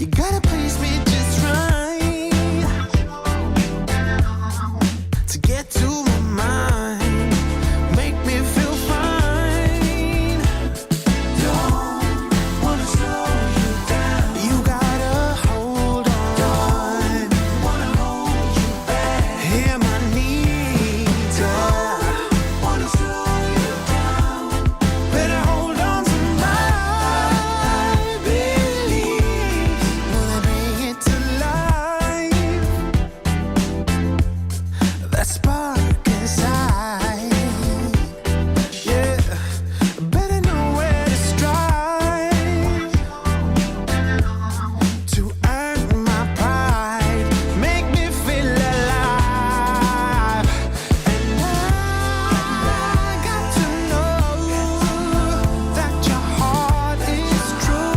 You gotta please me just right to get to my mind, make me feel fine. Don't wanna slow you down. You gotta hold on. Don't wanna hold you back. Hear my needs. Don't wanna slow you down. Better hold on to my beliefs. Will I bring it to life? That spark inside. Yeah, better know where to strive to earn my pride, make me feel alive. And I got to know that your heart is true.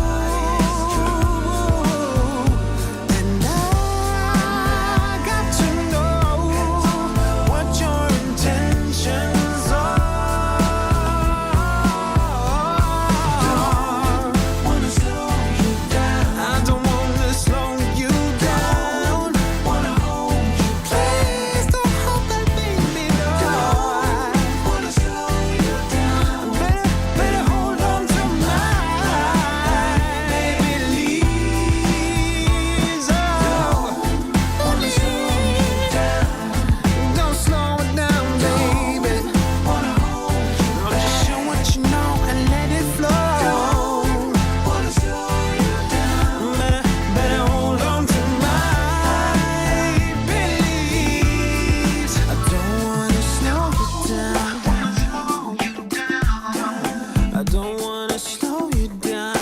And I got to know what your intentions are. Don't wanna slow you down. I don't wanna slow you down. Wanna hold you. Please don't hold that baby, no. Don't wanna slow you down. Better hold on to my beliefs. Oh, wanna slow you down. Don't slow it down, baby. Wanna hold you. Just show what you know and let it flow. Wanna slow you down. Better hold on to my beliefs. I don't wanna slow you down. I don't wanna slow you down.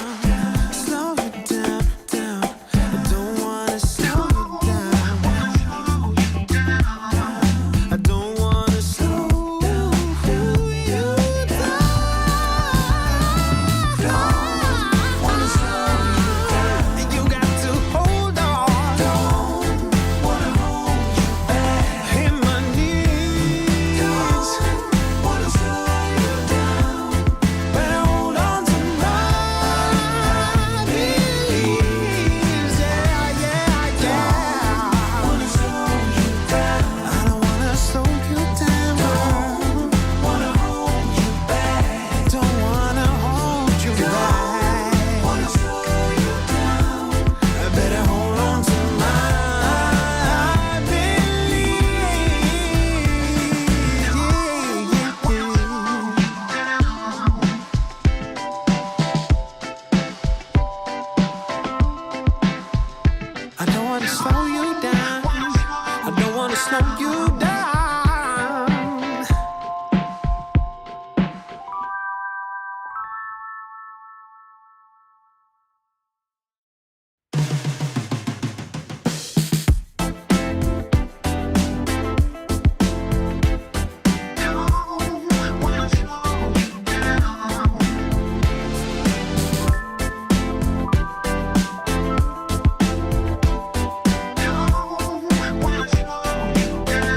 Slow you down, down. I don't wanna slow you down. I don't wanna slow you down. Don't wanna slow you down. You got to hold on. Don't wanna hold you back. Hit my knees. Don't wanna slow you down. Better hold on to my beliefs. Yeah, yeah, yeah. Wanna slow you down. I don't wanna slow you down. Don't wanna hold you back. Don't wanna hold you back. Wanna slow you down. I better hold on to my beliefs. Yeah, yeah, yeah. I don't wanna slow you down. I don't wanna slow you down. Wanna slow you down.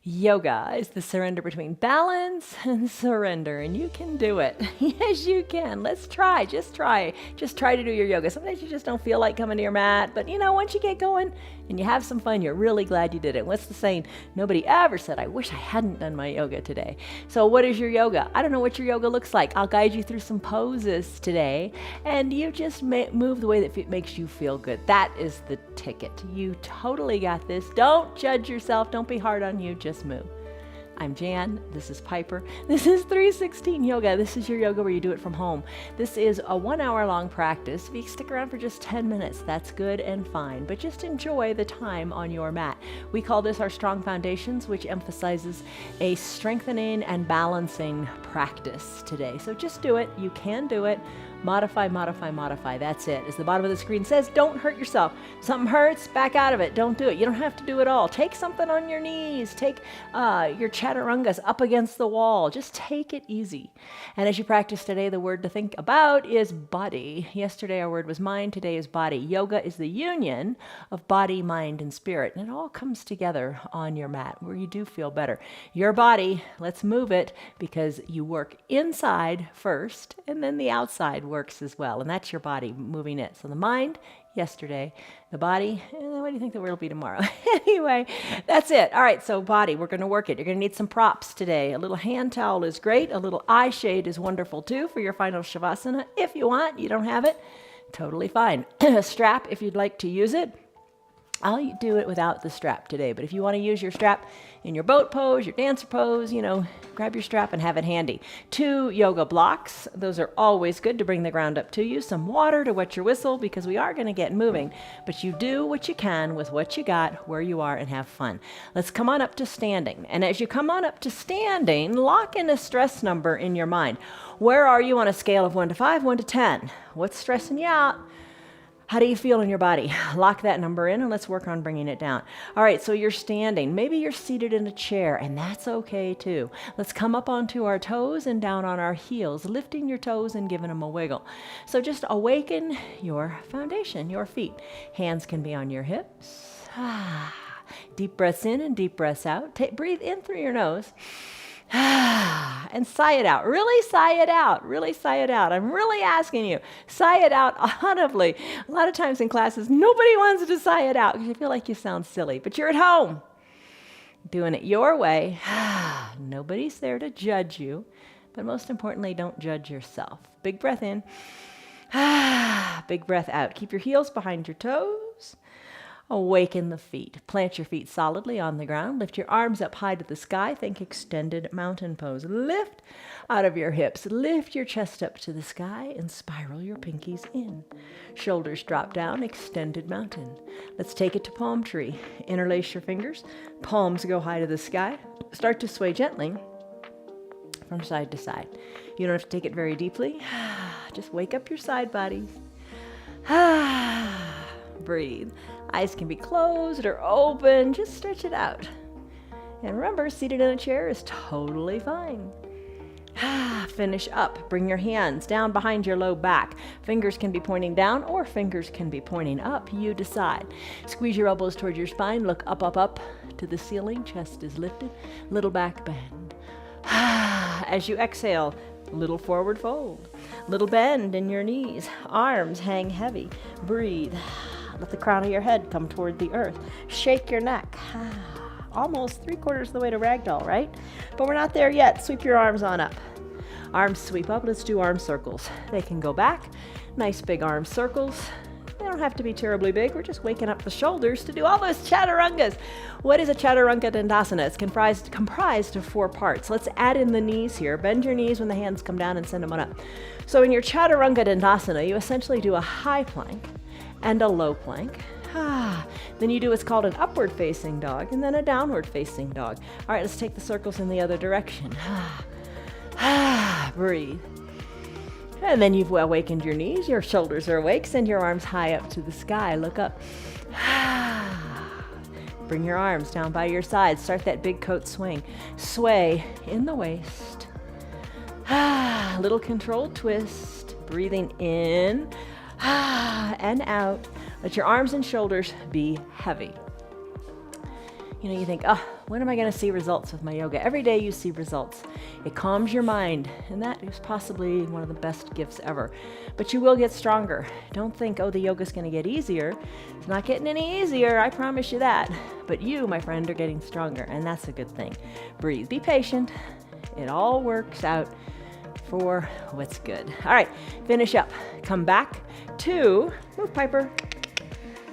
Yoga is the surrender between balance and surrender, and you can do it. Yes, you can. Let's try. Just try. Just try to do your yoga. Sometimes you just don't feel like coming to your mat, but once you get going and you have some fun, you're really glad you did it. What's the saying? Nobody ever said, I wish I hadn't done my yoga today. So what is your yoga? I don't know what your yoga looks like. I'll guide you through some poses today, and you just move the way that makes you feel good. That is the ticket. You totally got this. Don't judge yourself. Don't be hard on you. Just move. I'm Jan. This is Piper. This is 316 Yoga. This is your yoga where you do it from home. This is a 1 hour long practice. If you stick around for just 10 minutes, that's good and fine, but just enjoy the time on your mat. We call this our Strong Foundations, which emphasizes a strengthening and balancing practice today. So just do it. You can do it. Modify, modify, modify. That's it. As the bottom of the screen says, don't hurt yourself. Something hurts, back out of it. Don't do it. You don't have to do it all. Take something on your knees. Take your chaturangas up against the wall. Just take it easy. And as you practice today, the word to think about is body. Yesterday our word was mind. Today is body. Yoga is the union of body, mind, and spirit. And it all comes together on your mat where you do feel better. Your body, let's move it, because you work inside first and then the outside works as well, and that's your body moving it. So the mind yesterday, the body, what do you think the word will be tomorrow? Anyway, that's it. All right, so body, we're going to work it. You're going to need some props today. A little hand towel is great. A little eye shade is wonderful too for your final Savasana. If you want, you don't have it, totally fine. A strap if you'd like to use it. I'll do it without the strap today, but if you want to use your strap in your boat pose, your dancer pose, grab your strap and have it handy. 2 yoga blocks. Those are always good to bring the ground up to you. Some water to wet your whistle, because we are going to get moving, but you do what you can with what you got, where you are, and have fun. Let's come on up to standing. And as you come on up to standing, lock in a stress number in your mind. Where are you on a scale of 1 to 5, 1 to 10? What's stressing you out? How do you feel in your body? Lock that number in and let's work on bringing it down. All right, so you're standing. Maybe you're seated in a chair, and that's okay too. Let's come up onto our toes and down on our heels, lifting your toes and giving them a wiggle. So just awaken your foundation, your feet. Hands can be on your hips. Deep breaths in and deep breaths out. Breathe in through your nose. And sigh it out. Really sigh it out. Really sigh it out. I'm really asking you, sigh it out audibly. A lot of times in classes, nobody wants to sigh it out because you feel like you sound silly, but you're at home doing it your way. Nobody's there to judge you, but most importantly, don't judge yourself. Big breath in. Big breath out. Keep your heels behind your toes. Awaken the feet. Plant your feet solidly on the ground. Lift your arms up high to the sky. Think extended mountain pose. Lift out of your hips. Lift your chest up to the sky and spiral your pinkies in. Shoulders drop down. Extended mountain. Let's take it to palm tree. Interlace your fingers. Palms go high to the sky. Start to sway gently from side to side. You don't have to take it very deeply. Just wake up your side bodies. Breathe. Eyes can be closed or open. Just stretch it out. And remember, seated in a chair is totally fine. Finish up. Bring your hands down behind your low back. Fingers can be pointing down or fingers can be pointing up. You decide. Squeeze your elbows towards your spine. Look up, up, up to the ceiling. Chest is lifted. Little back bend. As you exhale, little forward fold. Little bend in your knees. Arms hang heavy. Breathe. Let the crown of your head come toward the earth. Shake your neck. Almost 3/4 of the way to ragdoll, right? But we're not there yet. Sweep your arms on up. Arms sweep up. Let's do arm circles. They can go back. Nice big arm circles. They don't have to be terribly big. We're just waking up the shoulders to do all those chaturangas. What is a chaturanga dandasana? It's comprised of 4 parts. Let's add in the knees here. Bend your knees when the hands come down and send them on up. So in your chaturanga dandasana, you essentially do a high plank and a low plank. Then you do what's called an upward facing dog and then a downward facing dog. All right, let's take the circles in the other direction. Breathe. And then you've awakened your knees, your shoulders are awake, send your arms high up to the sky, look up. Bring your arms down by your sides, start that big coat swing. Sway in the waist. Little controlled twist, breathing in and out. Let your arms and shoulders be heavy. You think, oh, when am I going to see results with my yoga? Every day you see results. It calms your mind, and that is possibly one of the best gifts ever. But you will get stronger. Don't think, oh, the yoga's going to get easier. It's not getting any easier, I promise you that. But you, my friend, are getting stronger, and that's a good thing. Breathe. Be patient. It all works out for what's good. All right, finish up. Come back to, move Piper.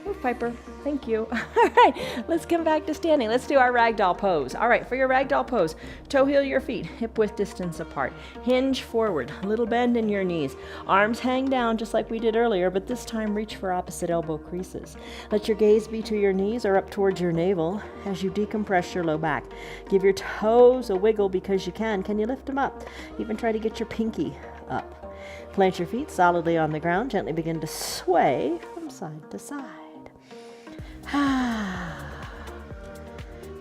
Move, Piper. Thank you. All right, let's come back to standing. Let's do our ragdoll pose. All right, for your ragdoll pose, toe heel your feet, hip width distance apart. Hinge forward, a little bend in your knees. Arms hang down just like we did earlier, but this time reach for opposite elbow creases. Let your gaze be to your knees or up towards your navel as you decompress your low back. Give your toes a wiggle because you can. Can you lift them up? Even try to get your pinky up. Plant your feet solidly on the ground. Gently begin to sway from side to side.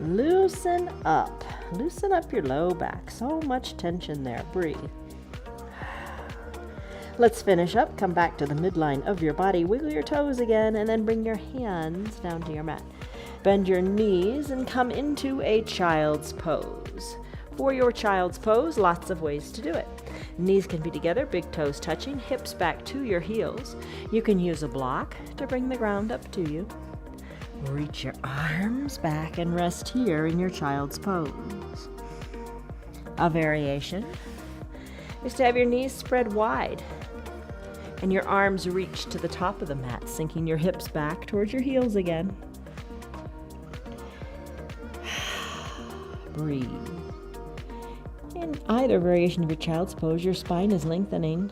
Loosen up. Loosen up your low back. So much tension there. Breathe. Let's finish up. Come back to the midline of your body. Wiggle your toes again and then bring your hands down to your mat. Bend your knees and come into a child's pose. For your child's pose, lots of ways to do it. Knees can be together, big toes touching, hips back to your heels. You can use a block to bring the ground up to you. Reach your arms back and rest here in your child's pose. A variation is to have your knees spread wide and your arms reach to the top of the mat, sinking your hips back towards your heels again. Breathe. In either variation of your child's pose, your spine is lengthening.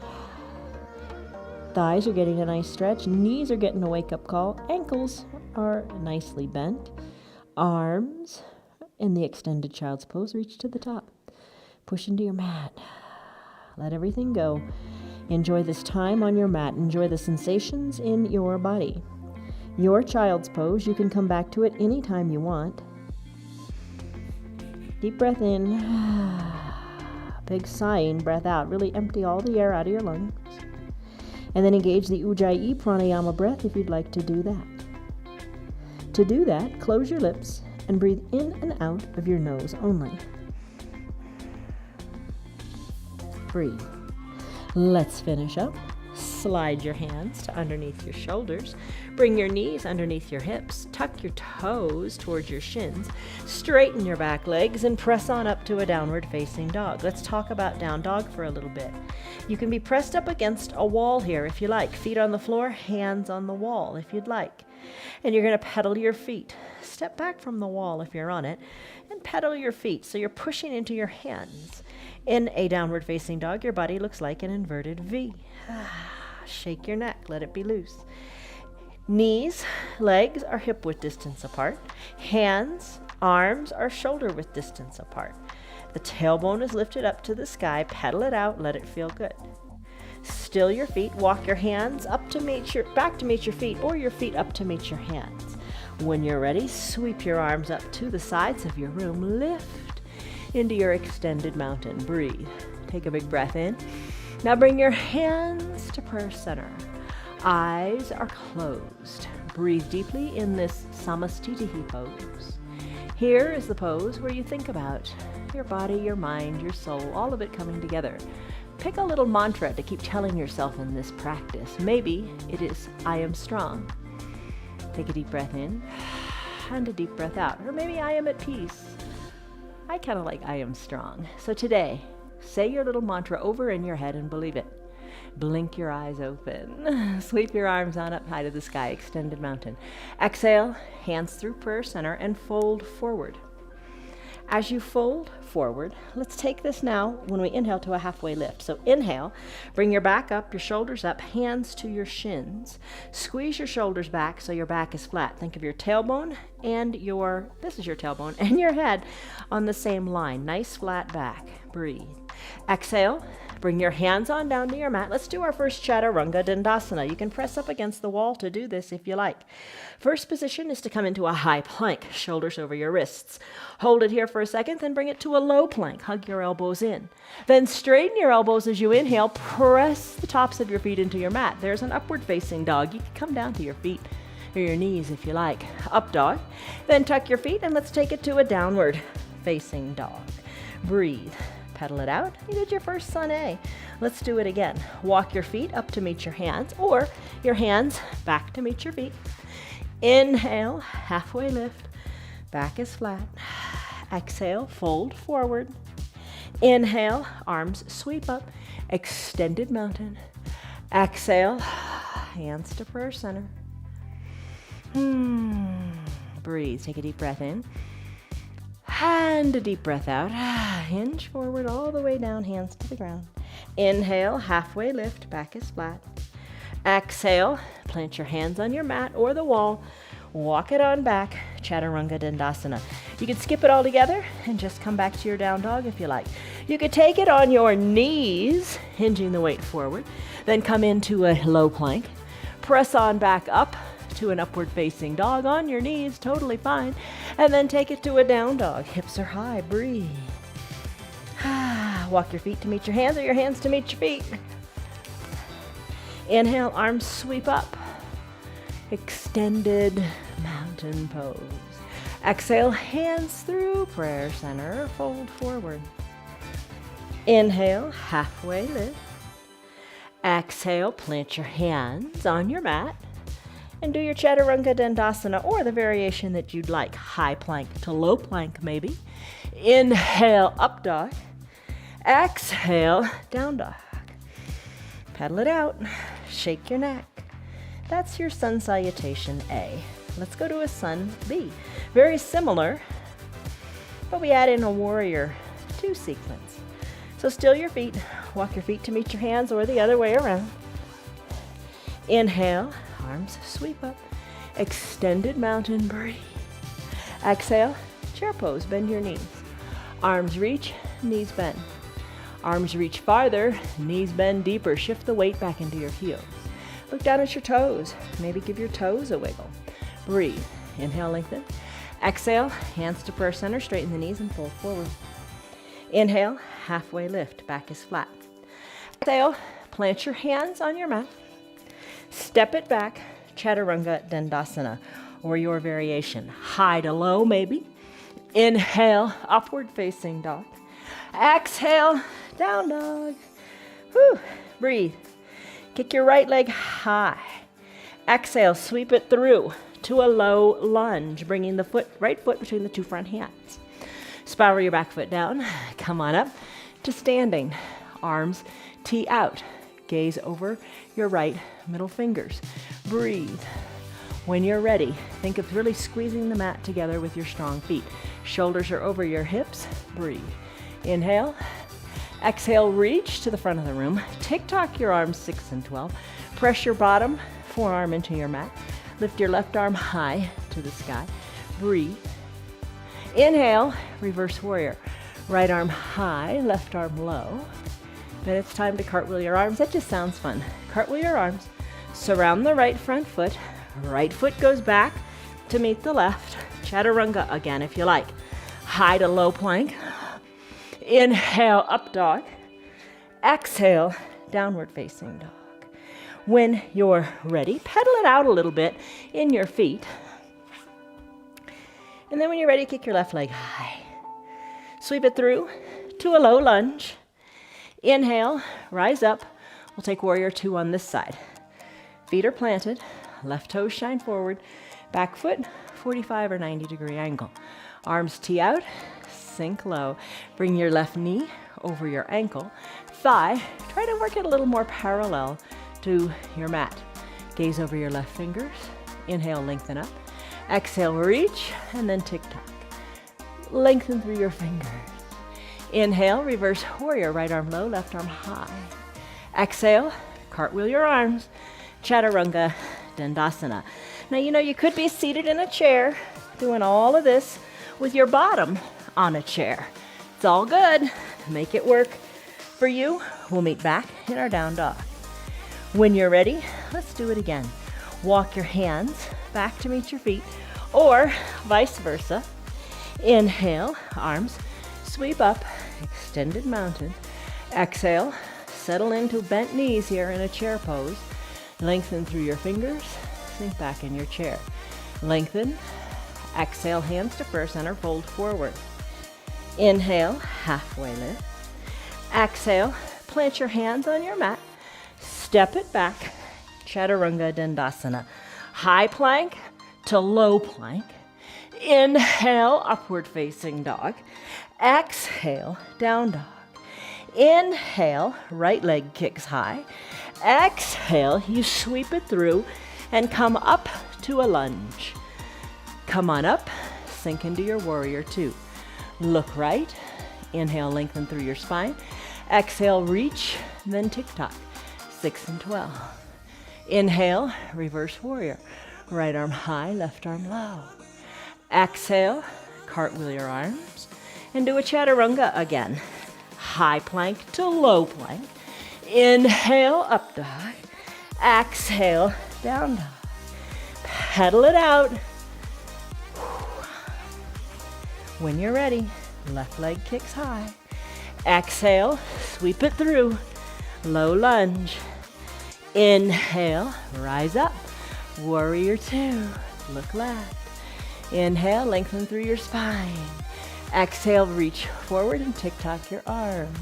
Thighs are getting a nice stretch. Knees are getting a wake-up call. Ankles are nicely bent. Arms in the extended child's pose reach to the top. Push into your mat. Let everything go. Enjoy this time on your mat. Enjoy the sensations in your body. Your child's pose, you can come back to it anytime you want. Deep breath in. Big sighing breath out. Really empty all the air out of your lungs. And then engage the Ujjayi pranayama breath if you'd like to do that. To do that, close your lips and breathe in and out of your nose only. Breathe. Let's finish up. Slide your hands to underneath your shoulders. Bring your knees underneath your hips. Tuck your toes towards your shins. Straighten your back legs and press on up to a downward facing dog. Let's talk about down dog for a little bit. You can be pressed up against a wall here if you like. Feet on the floor, hands on the wall if you'd like. And you're going to pedal your feet. Step back from the wall if you're on it and pedal your feet so you're pushing into your hands. In a downward facing dog, your body looks like an inverted V. Shake your neck, let it be loose. Knees, legs are hip width distance apart. Hands, arms are shoulder width distance apart. The tailbone is lifted up to the sky. Pedal it out, let it feel good. Still your feet, walk your hands up to meet back to meet your feet, or your feet up to meet your hands. When you're ready, sweep your arms up to the sides of your room. Lift into your extended mountain. Breathe. Take a big breath in. Now bring your hands to prayer center. Eyes are closed. Breathe deeply in this Samastitihi pose. Here is the pose where you think about your body, your mind, your soul, all of it coming together. Pick a little mantra to keep telling yourself in this practice. Maybe it is, I am strong. Take a deep breath in and a deep breath out. Or maybe I am at peace. I kind of like I am strong. So today, say your little mantra over in your head and believe it. Blink your eyes open. Sweep your arms on up high to the sky, extended mountain. Exhale, hands through prayer center and fold forward. As you fold forward, let's take this now when we inhale to a halfway lift. So inhale, bring your back up, your shoulders up, hands to your shins. Squeeze your shoulders back so your back is flat. Think of your tailbone and this is your tailbone and your head on the same line. Nice flat back. Breathe. Exhale, bring your hands on down to your mat. Let's do our first Chaturanga Dandasana. You can press up against the wall to do this if you like. First position is to come into a high plank, shoulders over your wrists. Hold it here for a second, then bring it to a low plank. Hug your elbows in. Then straighten your elbows as you inhale. Press the tops of your feet into your mat. There's an upward facing dog. You can come down to your feet. or your knees if you like. Up dog. Then tuck your feet and let's take it to a downward facing dog. Breathe. Pedal it out. You did your first sun A. Let's do it again. Walk your feet up to meet your hands, or your hands back to meet your feet. Inhale, halfway lift. Back is flat. Exhale, fold forward. Inhale, arms sweep up. Extended mountain. Exhale, hands to prayer center. Breathe. Take a deep breath in. And a deep breath out. Hinge forward all the way down, hands to the ground. Inhale, halfway lift, back is flat. Exhale, plant your hands on your mat or the wall. Walk it on back, Chaturanga Dandasana. You can skip it all together and just come back to your down dog if you like. You could take it on your knees, hinging the weight forward, then come into a low plank. Press on back up to an upward facing dog on your knees, totally fine. And then take it to a down dog. Hips are high, breathe. Walk your feet to meet your hands or your hands to meet your feet. Inhale, arms sweep up. Extended mountain pose. Exhale, hands through prayer center, fold forward. Inhale, halfway lift. Exhale, plant your hands on your mat and do your Chaturanga Dandasana or the variation that you'd like. High plank to low plank maybe. Inhale, up dog. Exhale, down dog. Pedal it out. Shake your neck. That's your sun salutation A. Let's go to a sun B. Very similar, but we add in a warrior 2 sequence. So still your feet. Walk your feet to meet your hands or the other way around. Inhale, arms sweep up. Extended mountain, breathe. Exhale, chair pose, bend your knees. Arms reach, knees bend. Arms reach farther, knees bend deeper. Shift the weight back into your heels. Look down at your toes. Maybe give your toes a wiggle. Breathe. Inhale, lengthen. Exhale, hands to prayer center, straighten the knees and fold forward. Inhale, halfway lift, back is flat. Exhale, plant your hands on your mat. Step it back, Chaturanga Dandasana, or your variation. High to low, maybe. Inhale, upward facing dog. Exhale, down dog. Whew. Breathe. Kick your right leg high. Exhale, sweep it through to a low lunge, bringing the right foot between the 2 front hands. Spiral your back foot down. Come on up to standing. Arms tee out. Gaze over your right middle fingers. Breathe. When you're ready, think of really squeezing the mat together with your strong feet. Shoulders are over your hips. Breathe. Inhale. Exhale, reach to the front of the room. Tick-tock your arms 6 and 12. Press your bottom forearm into your mat. Lift your left arm high to the sky. Breathe. Inhale, reverse warrior. Right arm high, left arm low. Then it's time to cartwheel your arms. That just sounds fun. Cartwheel your arms. Surround the right front foot. Right foot goes back to meet the left. Chaturanga again if you like. High to low plank. Inhale, up dog. Exhale, downward facing dog. When you're ready, pedal it out a little bit in your feet. And then when you're ready, kick your left leg high. Sweep it through to a low lunge. Inhale, rise up. We'll take warrior 2 on this side. Feet are planted. Left toes shine forward. Back foot, 45 or 90 degree angle. Arms tee out. Sink low. Bring your left knee over your ankle. Thigh, try to work it a little more parallel to your mat. Gaze over your left fingers. Inhale, lengthen up. Exhale, reach, and then tick-tock. Lengthen through your fingers. Inhale, reverse warrior, right arm low, left arm high. Exhale, cartwheel your arms. Chaturanga Dandasana. Now, you could be seated in a chair doing all of this with your bottom on a chair. It's all good. Make it work for you. We'll meet back in our down dog. When you're ready, let's do it again. Walk your hands back to meet your feet, or vice versa. Inhale, arms sweep up, extended mountain. Exhale, settle into bent knees here in a chair pose. Lengthen through your fingers, sink back in your chair. Lengthen. Exhale, hands to first center, fold forward. Inhale, halfway lift. Exhale, plant your hands on your mat. Step it back. Chaturanga Dandasana. High plank to low plank. Inhale, upward facing dog. Exhale, down dog. Inhale, right leg kicks high. Exhale, you sweep it through and come up to a lunge. Come on up, sink into your warrior two. Look right. Inhale, lengthen through your spine. Exhale, reach, then tick-tock. 6 and 12. Inhale, reverse warrior. Right arm high, left arm low. Exhale, cartwheel your arms, and do a chaturanga again. High plank to low plank. Inhale, up dog. Exhale, down dog. Pedal it out. When you're ready, left leg kicks high. Exhale, sweep it through. Low lunge. Inhale, rise up. Warrior two. Look left. Inhale, lengthen through your spine. Exhale, reach forward and tick-tock your arms.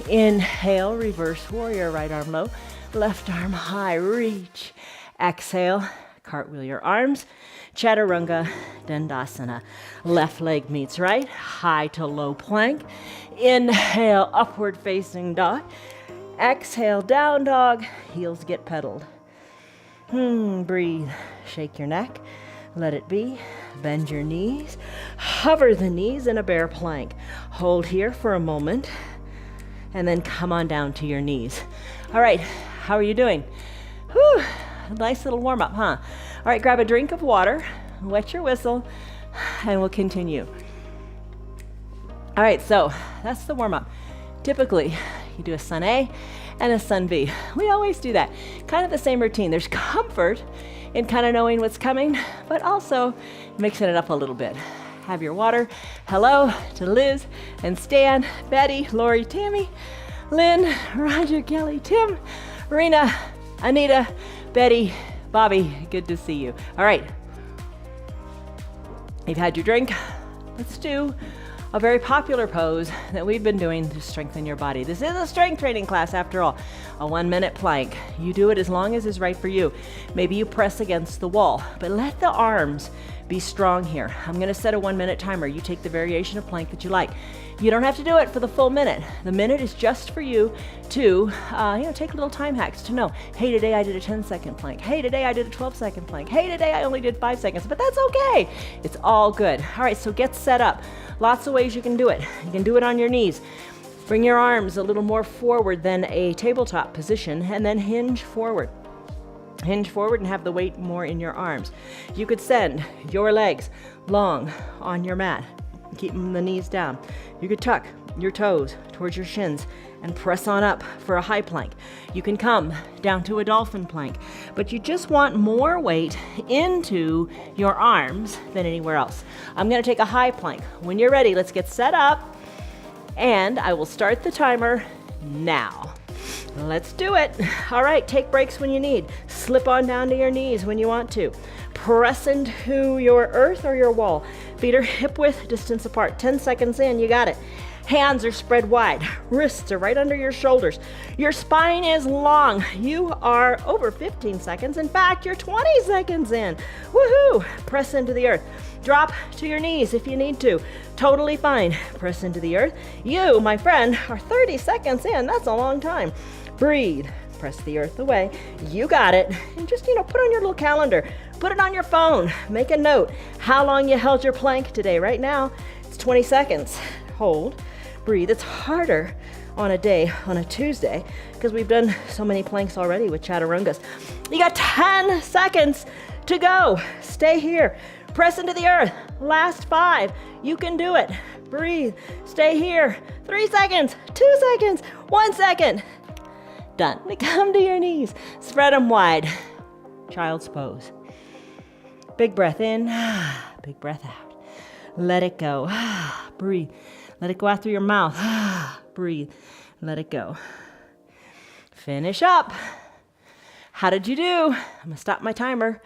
Inhale, reverse warrior, right arm low, left arm high, reach. Exhale, cartwheel your arms. Chaturanga Dandasana. Left leg meets right, high to low plank. Inhale, upward facing dog. Exhale, down dog. Heels get pedaled. Breathe. Shake your neck. Let it be. Bend your knees. Hover the knees in a bear plank. Hold here for a moment. And then come on down to your knees. All right, how are you doing? Whew, nice little warm up, huh? All right, grab a drink of water, wet your whistle, and we'll continue. All right, so that's the warm up. Typically, you do a sun A and a sun B. We always do that. Kind of the same routine. There's comfort in kind of knowing what's coming, but also mixing it up a little bit. Have your water. Hello to Liz and Stan, Betty, Lori, Tammy, Lynn, Roger, Kelly, Tim, Rena, Anita, Betty, Bobby. Good to see you. All right. You've had your drink. Let's do a very popular pose that we've been doing to strengthen your body. This is a strength training class after all. A 1-minute plank. You do it as long as is right for you. Maybe you press against the wall, but let the arms be strong here. I'm going to set a 1-minute timer. You take the variation of plank that you like. You don't have to do it for the full minute. The minute is just for you to, take little time hacks to know, hey, today I did a 10-second plank. Hey, today I did a 12-second plank. Hey, today I only did 5 seconds, but that's okay. It's all good. All right, so get set up. Lots of ways you can do it. You can do it on your knees. Bring your arms a little more forward than a tabletop position, and then hinge forward. Hinge forward and have the weight more in your arms. You could send your legs long on your mat, keeping the knees down. You could tuck your toes towards your shins and press on up for a high plank. You can come down to a dolphin plank, but you just want more weight into your arms than anywhere else. I'm going to take a high plank. When you're ready, let's get set up, and I will start the timer now. Let's do it. All right, take breaks when you need. Slip on down to your knees when you want to. Press into your earth or your wall. Feet are hip width distance apart. 10 seconds in, you got it. Hands are spread wide. Wrists are right under your shoulders. Your spine is long. You are over 15 seconds. In fact, you're 20 seconds in. Woohoo! Press into the earth. Drop to your knees if you need to. Totally fine. Press into the earth. You, my friend, are 30 seconds in. That's a long time. Breathe. Press the earth away. You got it. And just, put on your little calendar. Put it on your phone. Make a note. How long you held your plank today. Right now, it's 20 seconds. Hold. Breathe. It's harder on a Tuesday, because we've done so many planks already with chaturangas. You got 10 seconds to go. Stay here. Press into the earth. Last 5. You can do it. Breathe. Stay here. 3 seconds. 2 seconds. 1 second. Done. Come to your knees. Spread them wide. Child's pose. Big breath in. Big breath out. Let it go. Breathe. Let it go out through your mouth. Breathe. Let it go. Finish up. How did you do? I'm gonna stop my timer.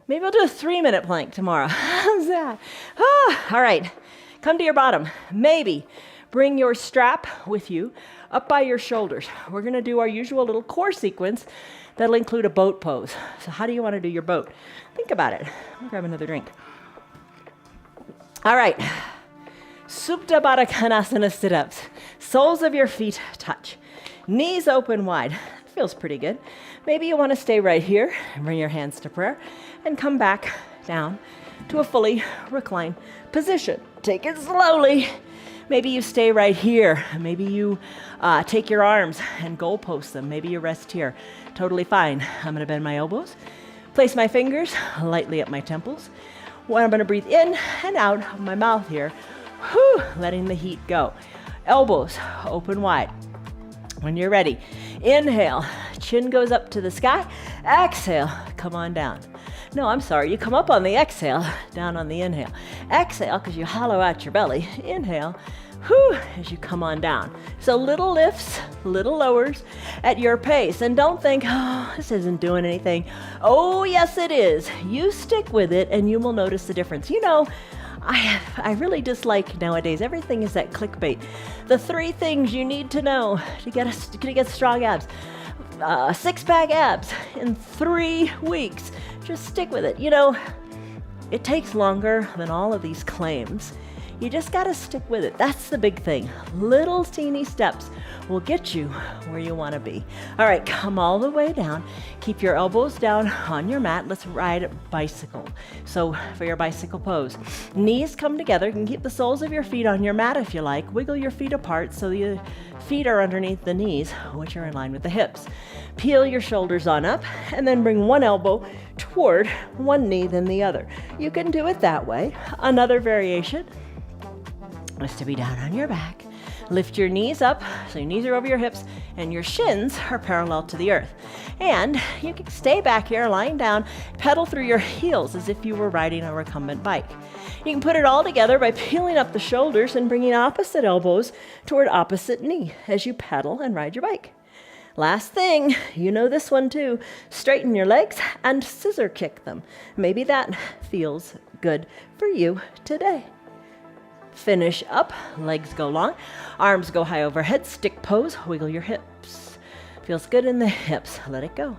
Maybe I'll do a 3-minute plank tomorrow. How's that? All right, come to your bottom. Maybe bring your strap with you up by your shoulders. We're gonna do our usual little core sequence that'll include a boat pose. So how do you wanna do your boat? Think about it. I'm gonna grab another drink. All right, Supta Baddha Konasana sit-ups. Soles of your feet touch. Knees open wide. Feels pretty good. Maybe you want to stay right here and bring your hands to prayer and come back down to a fully reclined position. Take it slowly. Maybe you stay right here. Maybe you take your arms and goal post them. Maybe you rest here. Totally fine. I'm going to bend my elbows, place my fingers lightly at my temples. I'm going to breathe in and out of my mouth here, letting the heat go. Elbows open wide. When you're ready, inhale, chin goes up to the sky. Exhale, come on down. No, I'm sorry, you come up on the exhale, down on the inhale. Exhale, because you hollow out your belly. Inhale, as you come on down. So little lifts, little lowers at your pace. And don't think, this isn't doing anything. Oh, yes, it is. You stick with it and you will notice the difference. You know, I really dislike nowadays, everything is that clickbait. The 3 things you need to know to get strong abs. 6-pack abs in 3 weeks. Just stick with it. You know, it takes longer than all of these claims. You just got to stick with it. That's the big thing. Little teeny steps will get you where you want to be. All right, come all the way down. Keep your elbows down on your mat. Let's ride a bicycle. So for your bicycle pose, knees come together. You can keep the soles of your feet on your mat if you like. Wiggle your feet apart so your feet are underneath the knees, which are in line with the hips. Peel your shoulders on up and then bring one elbow toward one knee, then the other. You can do it that way. Another variation is to be down on your back. Lift your knees up, so your knees are over your hips, and your shins are parallel to the earth. And you can stay back here, lying down, pedal through your heels as if you were riding a recumbent bike. You can put it all together by peeling up the shoulders and bringing opposite elbows toward opposite knee as you pedal and ride your bike. Last thing, you know this one too, straighten your legs and scissor kick them. Maybe that feels good for you today. Finish up, legs go long, arms go high overhead, stick pose, wiggle your hips. Feels good in the hips, let it go.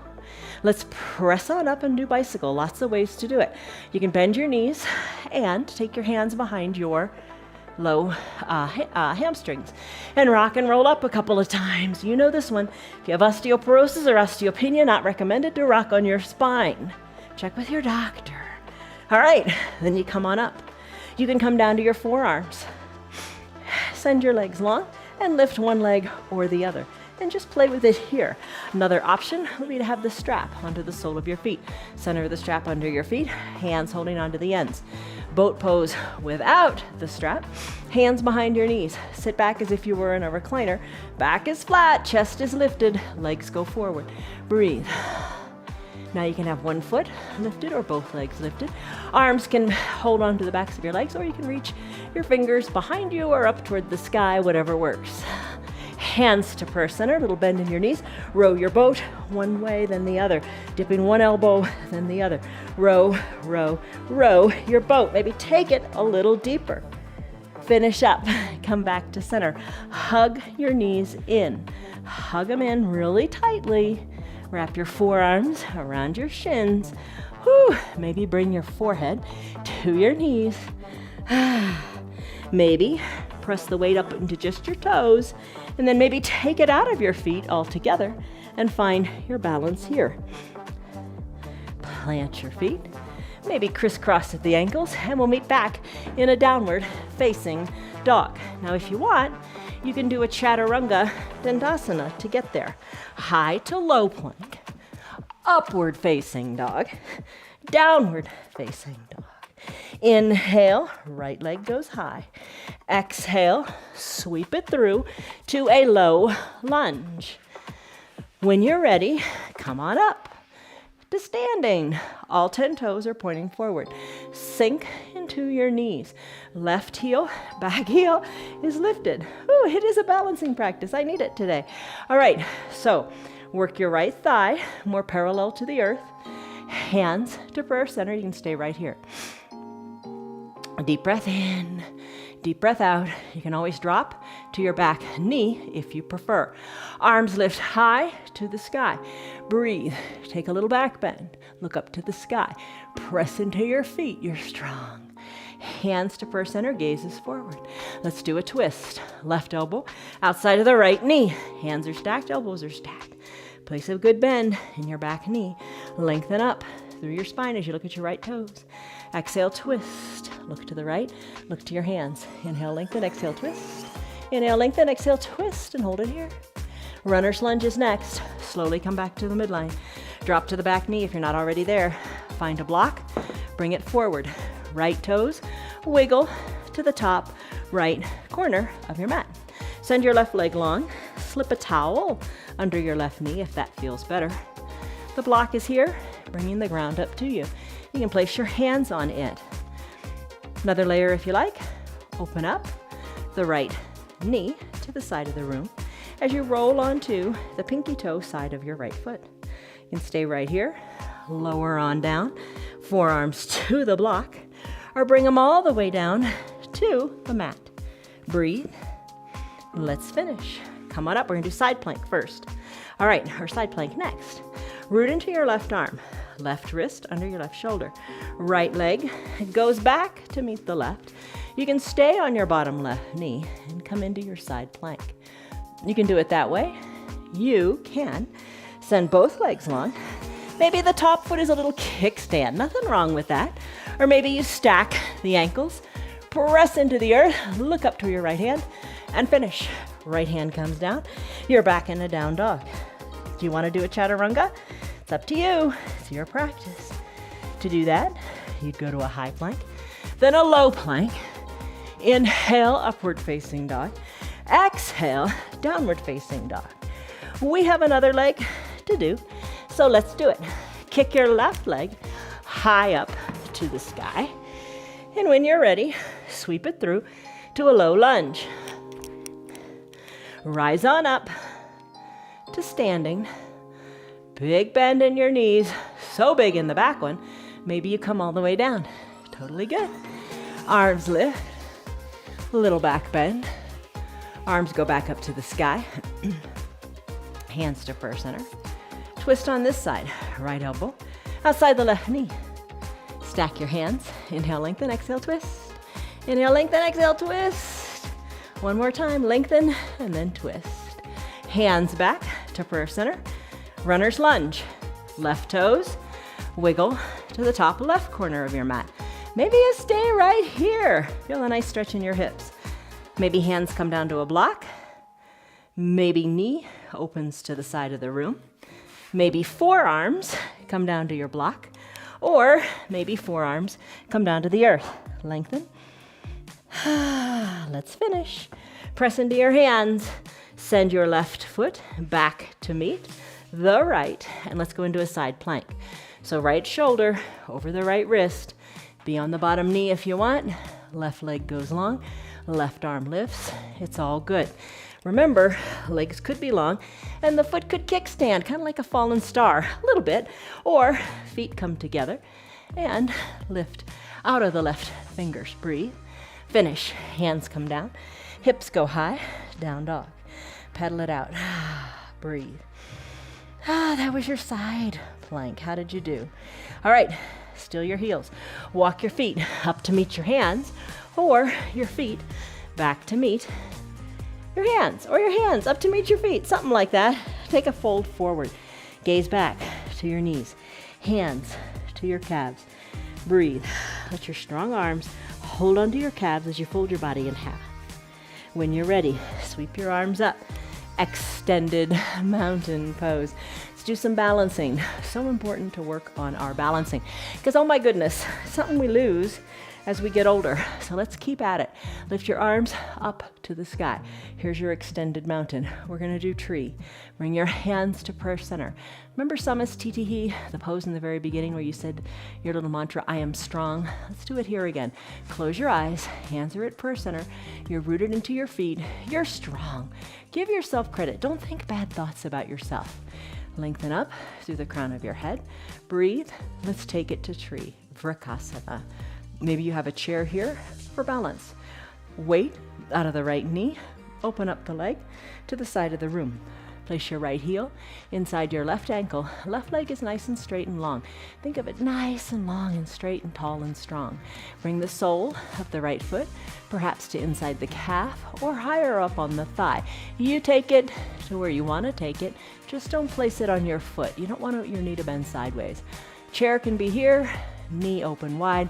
Let's press on up and do bicycle. Lots of ways to do it. You can bend your knees and take your hands behind your low hamstrings and rock and roll up a couple of times. You know this one. If you have osteoporosis or osteopenia, not recommended to rock on your spine. Check with your doctor. All right, then you come on up. You can come down to your forearms. Send your legs long and lift one leg or the other. And just play with it here. Another option would be to have the strap onto the sole of your feet. Center the strap under your feet, hands holding onto the ends. Boat pose without the strap, hands behind your knees. Sit back as if you were in a recliner. Back is flat, chest is lifted, legs go forward. Breathe. Now you can have one foot lifted or both legs lifted. Arms can hold on to the backs of your legs, or you can reach your fingers behind you or up toward the sky, whatever works. Hands to prayer center, little bend in your knees. Row your boat one way, then the other. Dipping one elbow, then the other. Row, row, row your boat. Maybe take it a little deeper. Finish up, come back to center. Hug your knees in. Hug them in really tightly. Wrap your forearms around your shins. Maybe bring your forehead to your knees. Maybe press the weight up into just your toes, and then maybe take it out of your feet altogether and find your balance here. Plant your feet, maybe crisscross at the ankles, and we'll meet back in a downward facing dog. Now, if you want, you can do a chaturanga dandasana to get there. High to low plank, upward facing dog, downward facing dog. Inhale, right leg goes high. Exhale, sweep it through to a low lunge. When you're ready, come on up to standing. All 10 toes are pointing forward. Sink into your knees. Left heel, back heel is lifted. It is a balancing practice. I need it today. All right, so Work your right thigh more parallel to the earth. Hands to prayer center. You can stay right here. Deep breath in, deep breath out. You can always drop to your back knee if you prefer. Arms lift high to the sky. Breathe. Take a little back bend. Look up to the sky. Press into your feet. You're strong. Hands to prayer center, gazes forward. Let's do a twist. Left elbow outside of the right knee. Hands are stacked, elbows are stacked. Place a good bend in your back knee. Lengthen up through your spine as you look at your right toes. Exhale, twist. Look to the right, look to your hands. Inhale, lengthen, exhale, twist. Inhale, lengthen, exhale, twist, and hold it here. Runner's lunge is next. Slowly come back to the midline. Drop to the back knee if you're not already there. Find a block, bring it forward. Right toes, wiggle to the top right corner of your mat. Send your left leg long. Slip a towel under your left knee if that feels better. The block is here, bringing the ground up to you. You can place your hands on it. Another layer if you like. Open up the right knee to the side of the room as you roll onto the pinky toe side of your right foot. You can stay right here. Lower on down. Forearms to the block, or bring them all the way down to the mat. Breathe. Let's finish. Come on up. We're going to do side plank first. All right, our side plank next. Root into your left arm. Left wrist under your left shoulder. Right leg goes back to meet the left. You can stay on your bottom left knee and come into your side plank. You can do it that way. You can send both legs long. Maybe the top foot is a little kickstand. Nothing wrong with that. Or maybe you stack the ankles, press into the earth, look up to your right hand, and finish. Right hand comes down. You're back in a down dog. Do you want to do a chaturanga? It's up to you. It's your practice. To do that, you'd go to a high plank, then a low plank. Inhale, upward facing dog. Exhale, downward facing dog. We have another leg to do, so let's do it. Kick your left leg high up to the sky. And when you're ready, sweep it through to a low lunge. Rise on up to standing. Big bend in your knees, so big in the back one, maybe you come all the way down. Totally good. Arms lift, little back bend. Arms go back up to the sky. Hands to prayer center. Twist on this side, right elbow outside the left knee. Stack your hands. Inhale, lengthen, exhale, twist. Inhale, lengthen, exhale, twist. One more time, lengthen, and then twist. Hands back to prayer center. Runner's lunge. Left toes, wiggle to the top left corner of your mat. Maybe you stay right here. Feel a nice stretch in your hips. Maybe hands come down to a block. Maybe knee opens to the side of the room. Maybe forearms come down to your block. Or maybe forearms come down to the earth. Lengthen. Let's finish. Press into your hands. Send your left foot back to meet the right. And let's go into a side plank. So right shoulder over the right wrist. Be on the bottom knee if you want. Left leg goes long. Left arm lifts. It's all good. Remember, legs could be long and the foot could kickstand, kind of like a fallen star, a little bit. Or feet come together and lift out of the left fingers. Breathe. Finish. Hands come down. Hips go high. Down dog. Pedal it out. Breathe. That was your side plank. How did you do? All right. Still your heels. Walk your feet up to meet your hands, or your feet back to meet your hands, or your hands up to meet your feet, something like that. Take a fold forward. Gaze back to your knees. Hands to your calves. Breathe. Let your strong arms hold onto your calves as you fold your body in half. When you're ready, sweep your arms up. Extended mountain pose. Let's do some balancing. So important to work on our balancing because, oh my goodness, something we lose as we get older. So let's keep at it. Lift your arms up to the sky. Here's your extended mountain. We're going to do tree. Bring your hands to prayer center. Remember Samastitihi, the pose in the very beginning where you said your little mantra, I am strong? Let's do it here again. Close your eyes. Hands are at prayer center. You're rooted into your feet. You're strong. Give yourself credit. Don't think bad thoughts about yourself. Lengthen up through the crown of your head. Breathe. Let's take it to tree, Vrikasana. Maybe you have a chair here for balance. Weight out of the right knee. Open up the leg to the side of the room. Place your right heel inside your left ankle. Left leg is nice and straight and long. Think of it nice and long and straight and tall and strong. Bring the sole of the right foot, perhaps to inside the calf or higher up on the thigh. You take it to where you want to take it. Just don't place it on your foot. You don't want your knee to bend sideways. Chair can be here, knee open wide.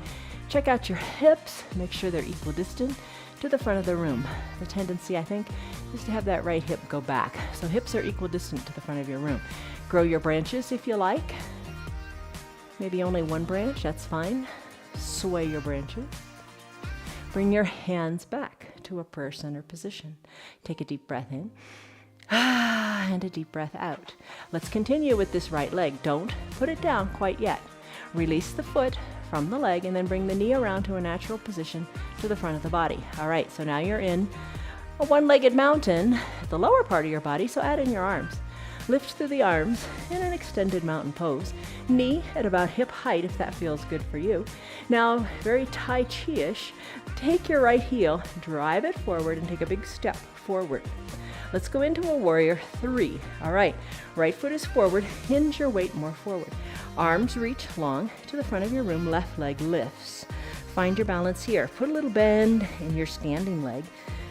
Check out your hips. Make sure they're equidistant to the front of the room. The tendency, I think, is to have that right hip go back. So hips are equidistant to the front of your room. Grow your branches if you like. Maybe only one branch, that's fine. Sway your branches. Bring your hands back to a prayer center position. Take a deep breath in. And a deep breath out. Let's continue with this right leg. Don't put it down quite yet. Release the foot from the leg and then bring the knee around to a natural position to the front of the body. All right, so now you're in a one-legged mountain at the lower part of your body, so add in your arms. Lift through the arms in an extended mountain pose. Knee at about hip height if that feels good for you. Now, very Tai Chi-ish, take your right heel, drive it forward and take a big step forward. Let's go into a warrior 3. All right, right foot is forward, hinge your weight more forward. Arms reach long to the front of your room, left leg lifts. Find your balance here. Put a little bend in your standing leg.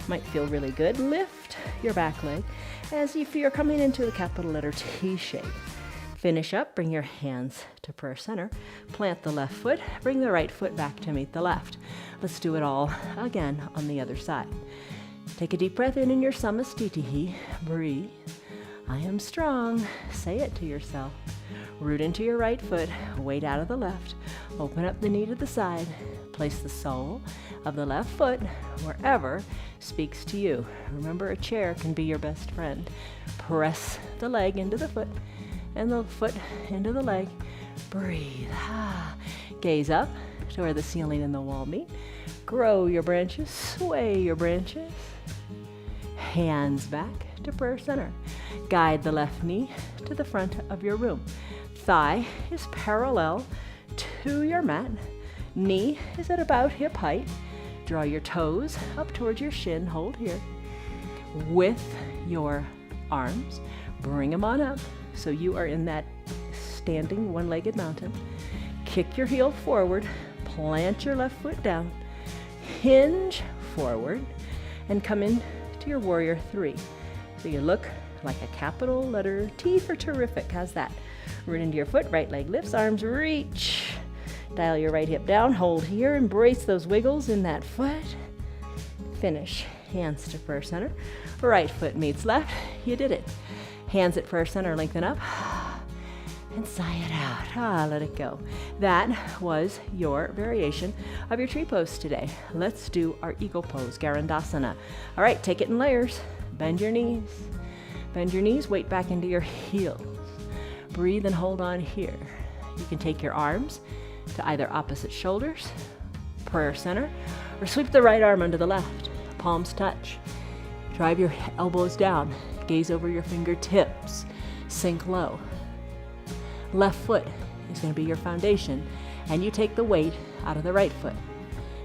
Might feel really good. Lift your back leg as if you're coming into the capital letter T shape. Finish up, bring your hands to prayer center. Plant the left foot, bring the right foot back to meet the left. Let's do it all again on the other side. Take a deep breath in your samastitihi. Breathe. I am strong. Say it to yourself. Root into your right foot, weight out of the left. Open up the knee to the side. Place the sole of the left foot wherever speaks to you. Remember, a chair can be your best friend. Press the leg into the foot and the foot into the leg. Breathe. Gaze up to where the ceiling and the wall meet. Grow your branches, sway your branches. Hands back to prayer center. Guide the left knee to the front of your room. Thigh is parallel to your mat. Knee is at about hip height. Draw your toes up towards your shin. Hold here. With your arms, bring them on up so you are in that standing one-legged mountain. Kick your heel forward. Plant your left foot down. Hinge forward and come in to your warrior 3. So you look like a capital letter T for terrific. How's that? Root into your foot, right leg lifts, arms reach. Dial your right hip down, hold here, embrace those wiggles in that foot. Finish. Hands to prayer center. Right foot meets left. You did it. Hands at prayer center, lengthen up. And sigh it out. Let it go. That was your variation of your tree pose today. Let's do our eagle pose, Garandasana. All right, take it in layers. Bend your knees. Bend your knees, weight back into your heels. Breathe and hold on here. You can take your arms to either opposite shoulders, prayer center, or sweep the right arm under the left. Palms touch. Drive your elbows down. Gaze over your fingertips. Sink low. Left foot is going to be your foundation, and you take the weight out of the right foot.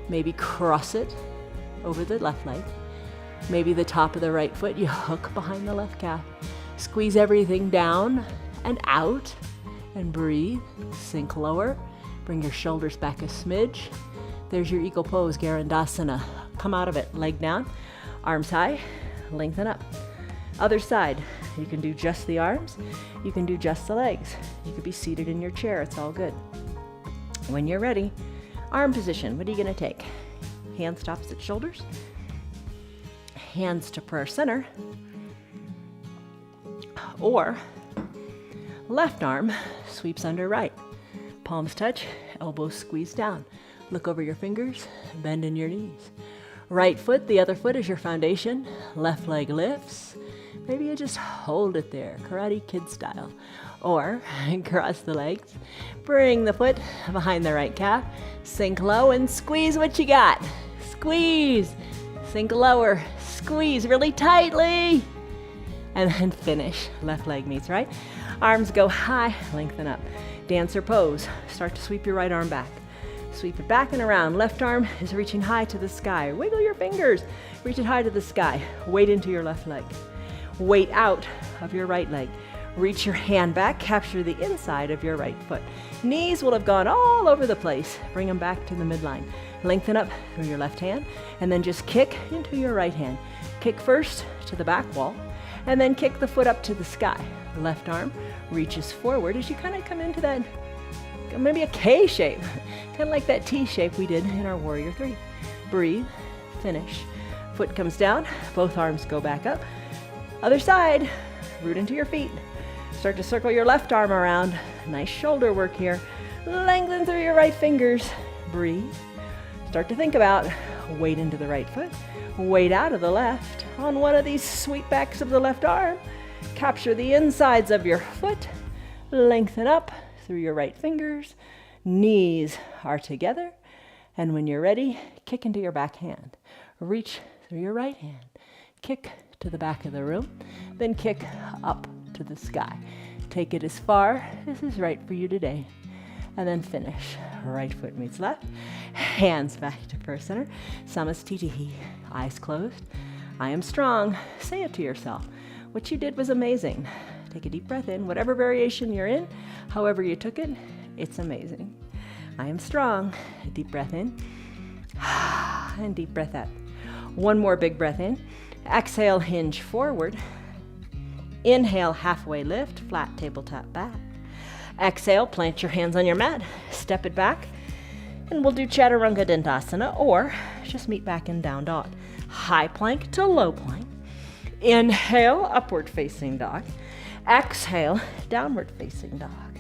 Maybe cross it over the left leg. Maybe the top of the right foot, you hook behind the left calf. Squeeze everything down and out, and breathe. Sink lower. Bring your shoulders back a smidge. There's your eagle pose, Garandasana. Come out of it, leg down, arms high, lengthen up. Other side, you can do just the arms, you can do just the legs. You could be seated in your chair, it's all good. When you're ready, arm position, what are you gonna take? Hands to opposite shoulders, hands to prayer center, or left arm sweeps under right. Palms touch, elbows squeeze down. Look over your fingers, bend in your knees. Right foot, the other foot is your foundation. Left leg lifts. Maybe you just hold it there, Karate Kid style. Or cross the legs. Bring the foot behind the right calf. Sink low and squeeze what you got. Squeeze. Sink lower. Squeeze really tightly. And then finish. Left leg meets right. Arms go high, lengthen up. Dancer pose. Start to sweep your right arm back. Sweep it back and around. Left arm is reaching high to the sky. Wiggle your fingers. Reach it high to the sky. Weight into your left leg. Weight out of your right leg. Reach your hand back. Capture the inside of your right foot. Knees will have gone all over the place. Bring them back to the midline. Lengthen up through your left hand, and then just kick into your right hand. Kick first to the back wall, and then kick the foot up to the sky. Left arm reaches forward as you kind of come into that, maybe a K shape, kind of like that T shape we did in our Warrior 3. Breathe, finish. Foot comes down, both arms go back up. Other side, root into your feet. Start to circle your left arm around. Nice shoulder work here. Lengthen through your right fingers. Breathe. Start to think about weight into the right foot, weight out of the left. On one of these sweep backs of the left arm, capture the insides of your foot. Lengthen up through your right fingers. Knees are together. And when you're ready, kick into your back hand. Reach through your right hand. Kick to the back of the room. Then kick up to the sky. Take it as far as is right for you today. And then finish. Right foot meets left. Hands back to first center. Samastitihi. Eyes closed. I am strong. Say it to yourself. What you did was amazing. Take a deep breath in. Whatever variation you're in, however you took it, it's amazing. I am strong. A deep breath in. And deep breath out. One more big breath in. Exhale, hinge forward. Inhale, halfway lift, flat tabletop back. Exhale, plant your hands on your mat, step it back, and we'll do Chaturanga Dandasana, or just meet back in down dog. High plank to low plank. Inhale, upward facing dog. Exhale, downward facing dog.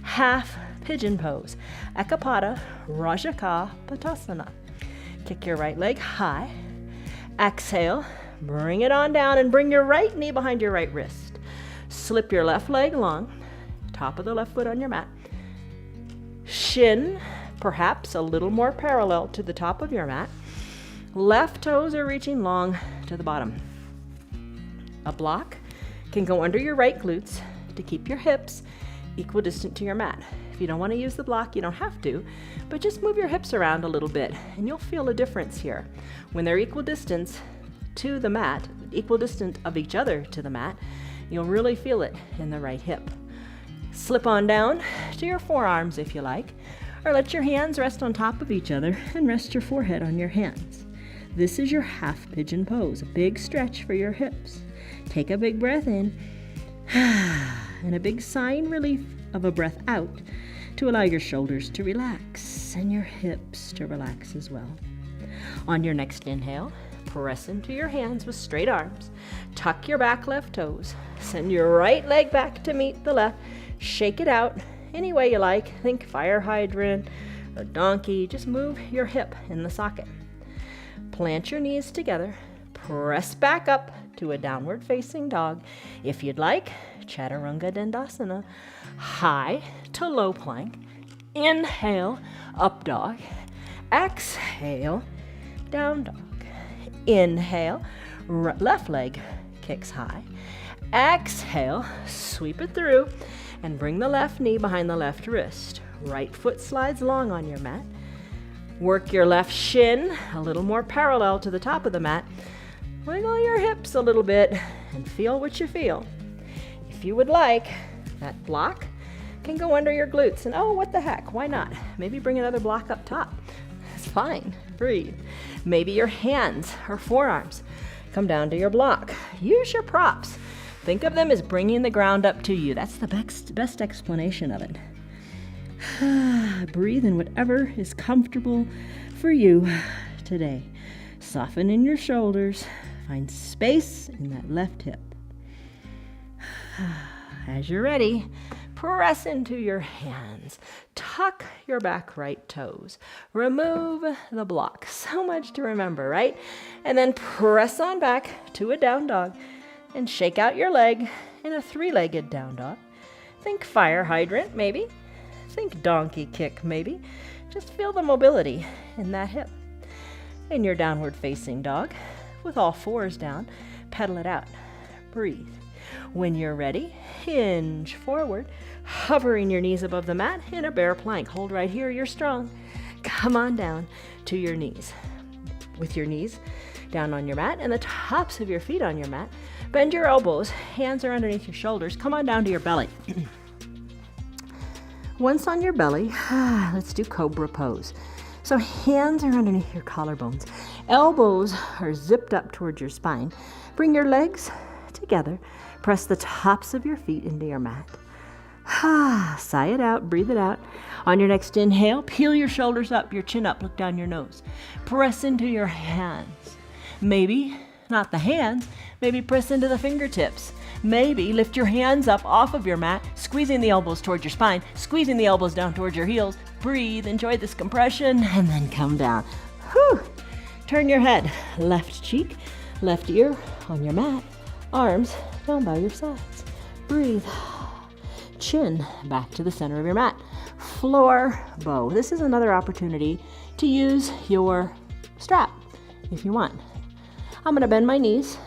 Half pigeon pose. Ekapada, Rajaka Patasana. Kick your right leg high. Exhale, bring it on down and bring your right knee behind your right wrist. Slip your left leg long. Top of the left foot on your mat. Shin, perhaps a little more parallel to the top of your mat. Left toes are reaching long to the bottom. A block can go under your right glutes to keep your hips equidistant to your mat. If you don't want to use the block, you don't have to, but just move your hips around a little bit and you'll feel a difference here. When they're equidistant to the mat, equidistant of each other to the mat, you'll really feel it in the right hip. Slip on down to your forearms if you like, or let your hands rest on top of each other and rest your forehead on your hands. This is your half pigeon pose, a big stretch for your hips. Take a big breath in, and a big sigh and relief of a breath out to allow your shoulders to relax and your hips to relax as well. On your next inhale, press into your hands with straight arms. Tuck your back left toes. Send your right leg back to meet the left. Shake it out any way you like. Think fire hydrant or donkey. Just move your hip in the socket. Plant your knees together. Press back up to a downward facing dog. If you'd like, Chaturanga Dandasana. High to low plank. Inhale, up dog. Exhale, down dog. Inhale, left leg kicks high. Exhale, sweep it through and bring the left knee behind the left wrist. Right foot slides long on your mat. Work your left shin a little more parallel to the top of the mat. Wiggle your hips a little bit and feel what you feel. If you would like, that block can go under your glutes. And oh, what the heck, why not? Maybe bring another block up top. It's fine. Breathe. Maybe your hands or forearms come down to your block. Use your props. Think of them as bringing the ground up to you. That's the best explanation of it. Breathe in whatever is comfortable for you today. Soften in your shoulders. Find space in that left hip. As you're ready, press into your hands. Tuck your back right toes. Remove the block. So much to remember, right? And then press on back to a down dog and shake out your leg in a three-legged down dog. Think fire hydrant, maybe. Think donkey kick, maybe. Just feel the mobility in that hip. In your downward facing dog, with all fours down, pedal it out. Breathe. When you're ready, hinge forward, hovering your knees above the mat in a bear plank. Hold right here, you're strong. Come on down to your knees. With your knees down on your mat and the tops of your feet on your mat, bend your elbows, hands are underneath your shoulders. Come on down to your belly. Once on your belly, let's do cobra pose. So hands are underneath your collarbones. Elbows are zipped up towards your spine. Bring your legs together. Press the tops of your feet into your mat. Sigh it out, breathe it out. On your next inhale, peel your shoulders up, your chin up, look down your nose. Press into your hands. Maybe, not the hands, maybe press into the fingertips. Maybe lift your hands up off of your mat, squeezing the elbows towards your spine, squeezing the elbows down towards your heels. Breathe, enjoy this compression, and then come down. Whew. Turn your head, left cheek, left ear on your mat, arms down by your sides. Breathe. Chin back to the center of your mat. Floor bow. This is another opportunity to use your strap if you want. I'm going to bend my knees,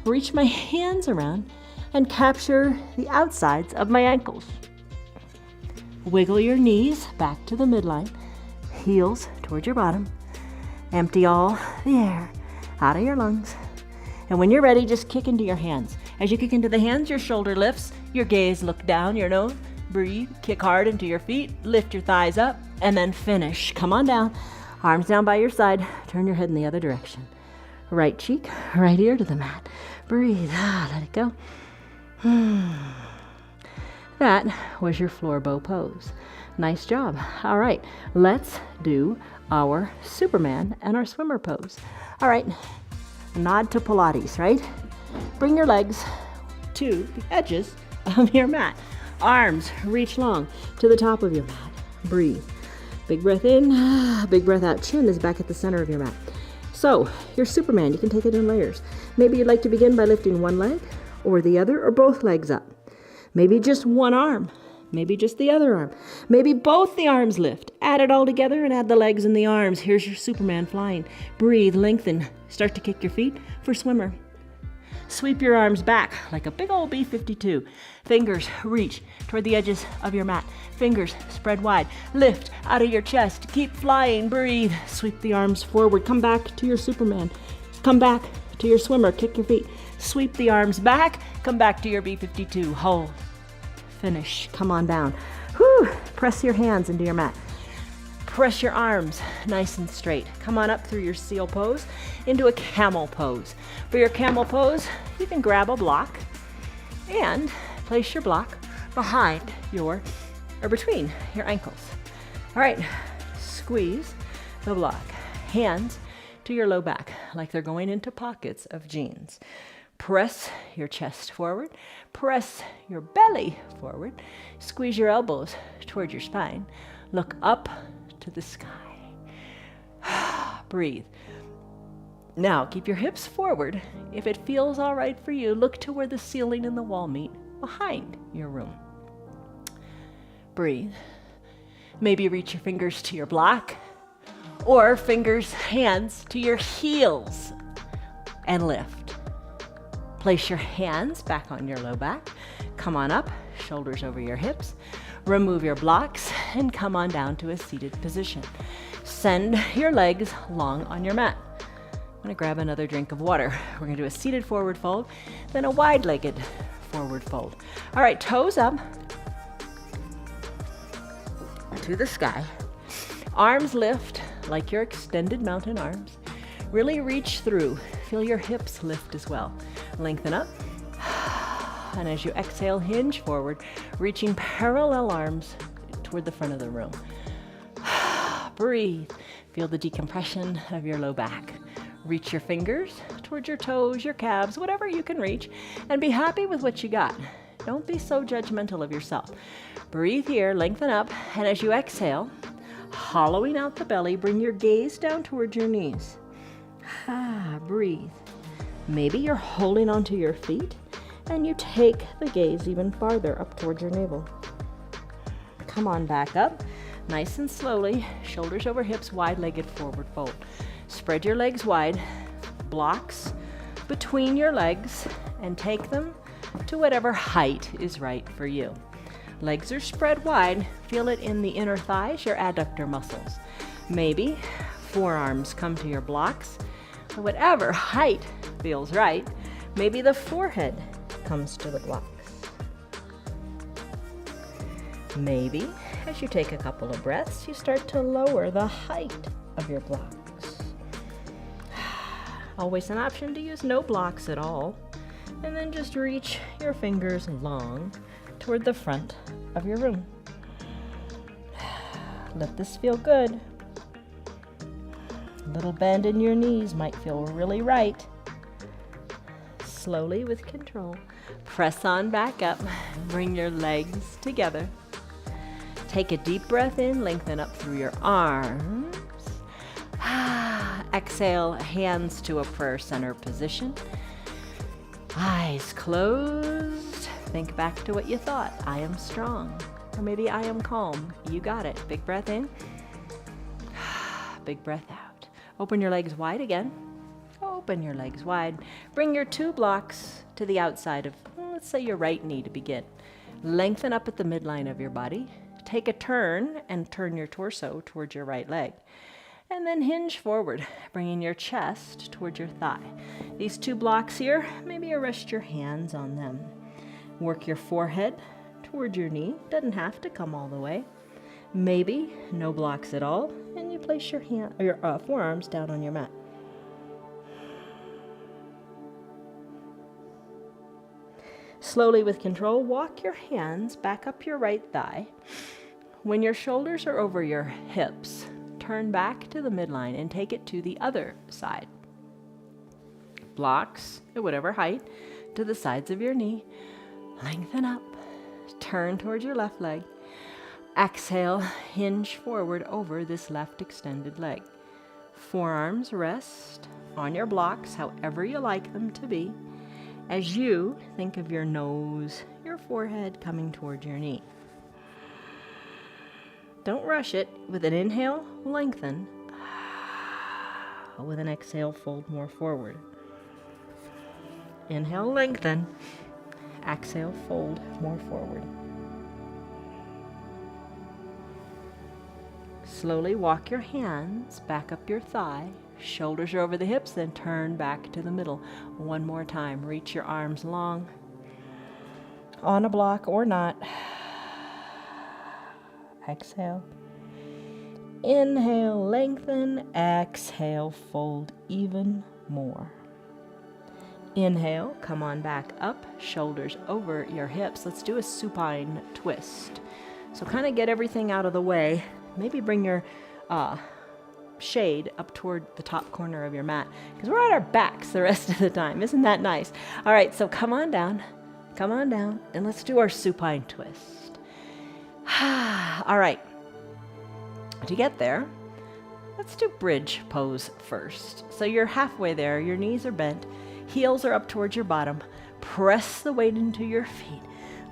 reach my hands around, and capture the outsides of my ankles. Wiggle your knees back to the midline, heels toward your bottom. Empty all the air out of your lungs. And when you're ready, just kick into your hands. As you kick into the hands, your shoulder lifts, your gaze look down your nose, breathe, kick hard into your feet, lift your thighs up, and then finish. Come on down, arms down by your side, turn your head in the other direction. Right cheek, right ear to the mat. Breathe, let it go. That was your floor bow pose. Nice job. All right, let's do our Superman and our swimmer pose. All right, nod to Pilates, right? Bring your legs to the edges of your mat. Arms reach long to the top of your mat. Breathe. Big breath in, big breath out. Chin is back at the center of your mat. So, you're Superman. You can take it in layers. Maybe you'd like to begin by lifting one leg or the other or both legs up. Maybe just one arm. Maybe just the other arm. Maybe both the arms lift. Add it all together and add the legs and the arms. Here's your Superman flying. Breathe, lengthen. Start to kick your feet for swimmer. Sweep your arms back like a big old B-52. Fingers reach toward the edges of your mat. Fingers spread wide. Lift out of your chest. Keep flying. Breathe. Sweep the arms forward. Come back to your Superman. Come back to your swimmer. Kick your feet. Sweep the arms back. Come back to your B-52. Hold. Finish. Come on down. Whew. Press your hands into your mat. Press your arms nice and straight. Come on up through your seal pose into a camel pose. For your camel pose, you can grab a block and place your block behind your, or between your ankles. All right, squeeze the block. Hands to your low back like they're going into pockets of jeans. Press your chest forward. Press your belly forward. Squeeze your elbows toward your spine. Look up to the sky. Breathe. Now, keep your hips forward. If it feels all right for you, look to where the ceiling and the wall meet behind your room. Breathe. Maybe reach your fingers to your block or hands to your heels and lift. Place your hands back on your low back. Come on up, shoulders over your hips. Remove your blocks and come on down to a seated position. Send your legs long on your mat. I'm gonna grab another drink of water. We're gonna do a seated forward fold, then a wide-legged forward fold. All right, toes up to the sky. Arms lift like your extended mountain arms. Really reach through. Feel your hips lift as well. Lengthen up. And as you exhale, hinge forward, reaching parallel arms toward the front of the room. Breathe. Feel the decompression of your low back. Reach your fingers towards your toes, your calves, whatever you can reach, and be happy with what you got. Don't be so judgmental of yourself. Breathe here, lengthen up, and as you exhale, hollowing out the belly, bring your gaze down towards your knees. Breathe. Maybe you're holding onto your feet, and you take the gaze even farther up towards your navel. Come on back up, nice and slowly, shoulders over hips, wide-legged forward fold. Spread your legs wide, blocks between your legs, and take them to whatever height is right for you. Legs are spread wide. Feel it in the inner thighs, your adductor muscles. Maybe forearms come to your blocks, or whatever height feels right. Maybe the forehead comes to the blocks. Maybe as you take a couple of breaths, you start to lower the height of your blocks. Always an option to use no blocks at all. And then just reach your fingers long toward the front of your room. Let this feel good. A little bend in your knees might feel really right. Slowly with control, press on back up. Bring your legs together. Take a deep breath in, lengthen up through your arms. Exhale, hands to a prayer center position. Eyes closed. Think back to what you thought. I am strong. Or maybe I am calm. You got it. Big breath in. Big breath out. Open your legs wide again. Open your legs wide. Bring your 2 blocks to the outside of, let's say, your right knee to begin. Lengthen up at the midline of your body. Take a turn and turn your torso towards your right leg. And then hinge forward, bringing your chest towards your thigh. These 2 blocks here, maybe you rest your hands on them. Work your forehead towards your knee. Doesn't have to come all the way. Maybe no blocks at all, and you place your forearms down on your mat. Slowly with control, walk your hands back up your right thigh. When your shoulders are over your hips, turn back to the midline and take it to the other side. Blocks at whatever height to the sides of your knee. Lengthen up. Turn towards your left leg. Exhale, hinge forward over this left extended leg. Forearms rest on your blocks, however you like them to be, as you think of your nose, your forehead coming toward your knee. Don't rush it. With an inhale, lengthen. With an exhale, fold more forward. Inhale, lengthen. Exhale, fold more forward. Slowly walk your hands back up your thigh. Shoulders are over the hips, then turn back to the middle. One more time. Reach your arms long. On a block or not. Exhale. Inhale, lengthen. Exhale, fold even more. Inhale, come on back up, shoulders over your hips. Let's do a supine twist. So kind of get everything out of the way. Maybe bring your shade up toward the top corner of your mat, because we're on our backs the rest of the time. Isn't that nice? All right, so come on down, and let's do our supine twist. All right, to get there, let's do bridge pose first. So you're halfway there, your knees are bent, heels are up towards your bottom. Press the weight into your feet.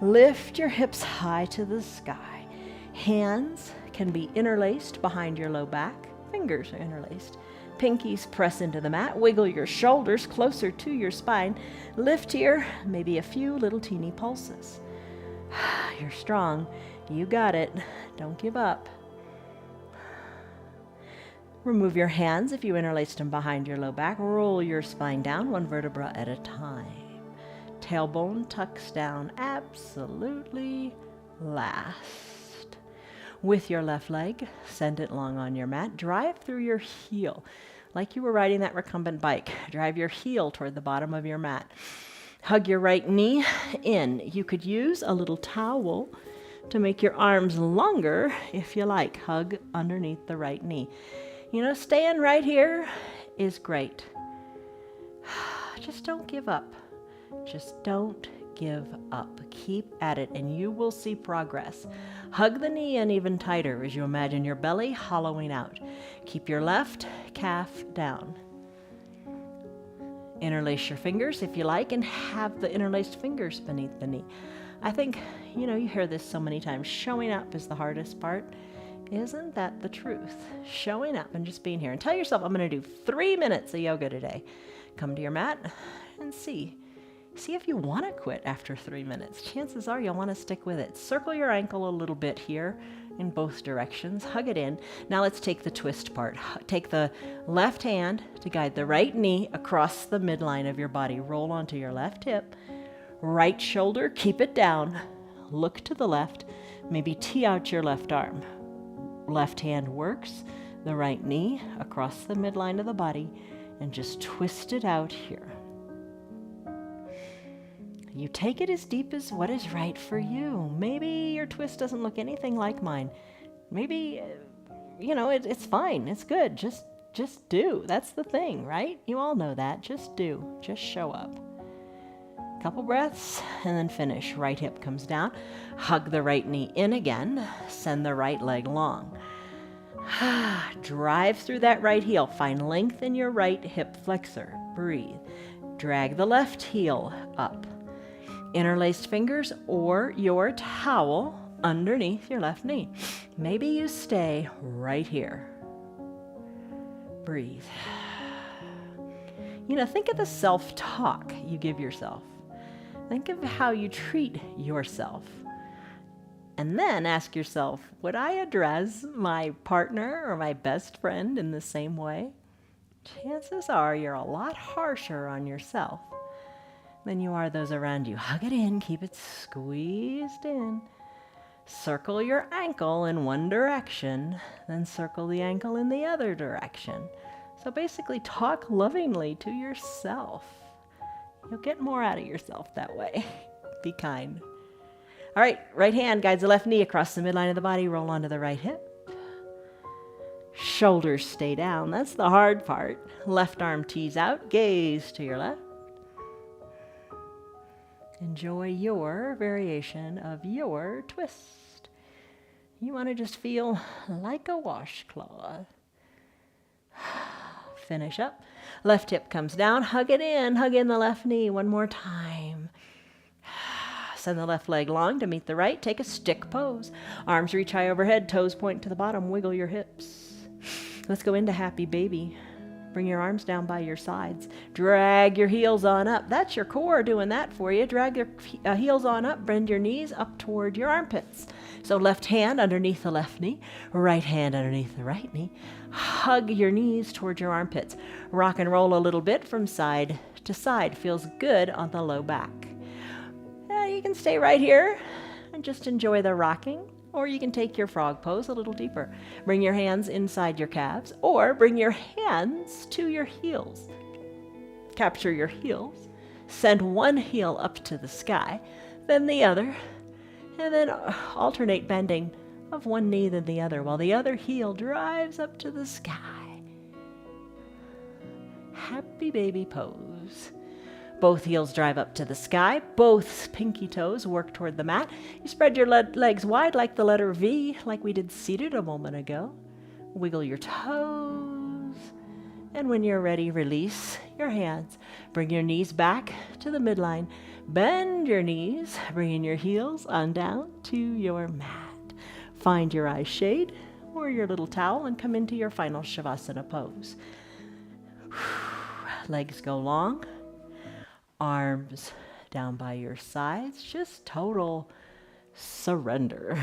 Lift your hips high to the sky. Hands can be interlaced behind your low back. Fingers are interlaced. Pinkies press into the mat. Wiggle your shoulders closer to your spine. Lift here, maybe a few little teeny pulses. You're strong. You got it. Don't give up. Remove your hands if you interlaced them behind your low back. Roll your spine down, one vertebra at a time. Tailbone tucks down absolutely last. With your left leg, send it long on your mat. Drive through your heel, like you were riding that recumbent bike. Drive your heel toward the bottom of your mat. Hug your right knee in. You could use a little towel to make your arms longer if you like. Hug underneath the right knee. You know, staying right here is great. Just don't give up. Just don't give up. Keep at it and you will see progress. Hug the knee in even tighter as you imagine your belly hollowing out. Keep your left calf down. Interlace your fingers if you like and have the interlaced fingers beneath the knee. I think, you hear this so many times. Showing up is the hardest part. Isn't that the truth? Showing up and just being here. And tell yourself, I'm going to do 3 minutes of yoga today. Come to your mat and see See if you want to quit after 3 minutes. Chances are you'll want to stick with it. Circle your ankle a little bit here in both directions. Hug it in. Now let's take the twist part. Take the left hand to guide the right knee across the midline of your body. Roll onto your left hip. Right shoulder, keep it down. Look to the left. Maybe tee out your left arm. Left hand works. The right knee across the midline of the body. And just twist it out here. You take it as deep as what is right for you. Maybe your twist doesn't look anything like mine. Maybe, it's fine. It's good. Just do. That's the thing, right? You all know that. Just do. Just show up. Couple breaths and then finish. Right hip comes down. Hug the right knee in again. Send the right leg long. Drive through that right heel. Find length in your right hip flexor. Breathe. Drag the left heel up. Interlaced fingers or your towel underneath your left knee. Maybe you stay right here. Breathe. Think of the self-talk you give yourself. Think of how you treat yourself. And then ask yourself, would I address my partner or my best friend in the same way? Chances are you're a lot harsher on yourself than you are those around you. Hug it in, keep it squeezed in. Circle your ankle in one direction, then circle the ankle in the other direction. So basically talk lovingly to yourself. You'll get more out of yourself that way. Be kind. All right, right hand guides the left knee across the midline of the body. Roll onto the right hip. Shoulders stay down. That's the hard part. Left arm tees out. Gaze to your left. Enjoy your variation of your twist. You want to just feel like a washcloth. Finish up. Left hip comes down. Hug it in. Hug in the left knee one more time. Send the left leg long to meet the right. Take a stick pose. Arms reach high overhead. Toes point to the bottom. Wiggle your hips. Let's go into happy baby. Bring your arms down by your sides. Drag your heels on up. That's your core doing that for you. Drag your heels on up. Bend your knees up toward your armpits. So left hand underneath the left knee. Right hand underneath the right knee. Hug your knees toward your armpits. Rock and roll a little bit from side to side. Feels good on the low back. You can stay right here and just enjoy the rocking. Or you can take your frog pose a little deeper. Bring your hands inside your calves or bring your hands to your heels. Capture your heels. Send one heel up to the sky, then the other, and then alternate bending of one knee then the other while the other heel drives up to the sky. Happy baby pose. Both heels drive up to the sky. Both pinky toes work toward the mat. You spread your legs wide like the letter V, like we did seated a moment ago. Wiggle your toes. And when you're ready, release your hands. Bring your knees back to the midline. Bend your knees, bringing your heels on down to your mat. Find your eye shade or your little towel and come into your final Savasana pose. Legs go long. Arms down by your sides, just total surrender.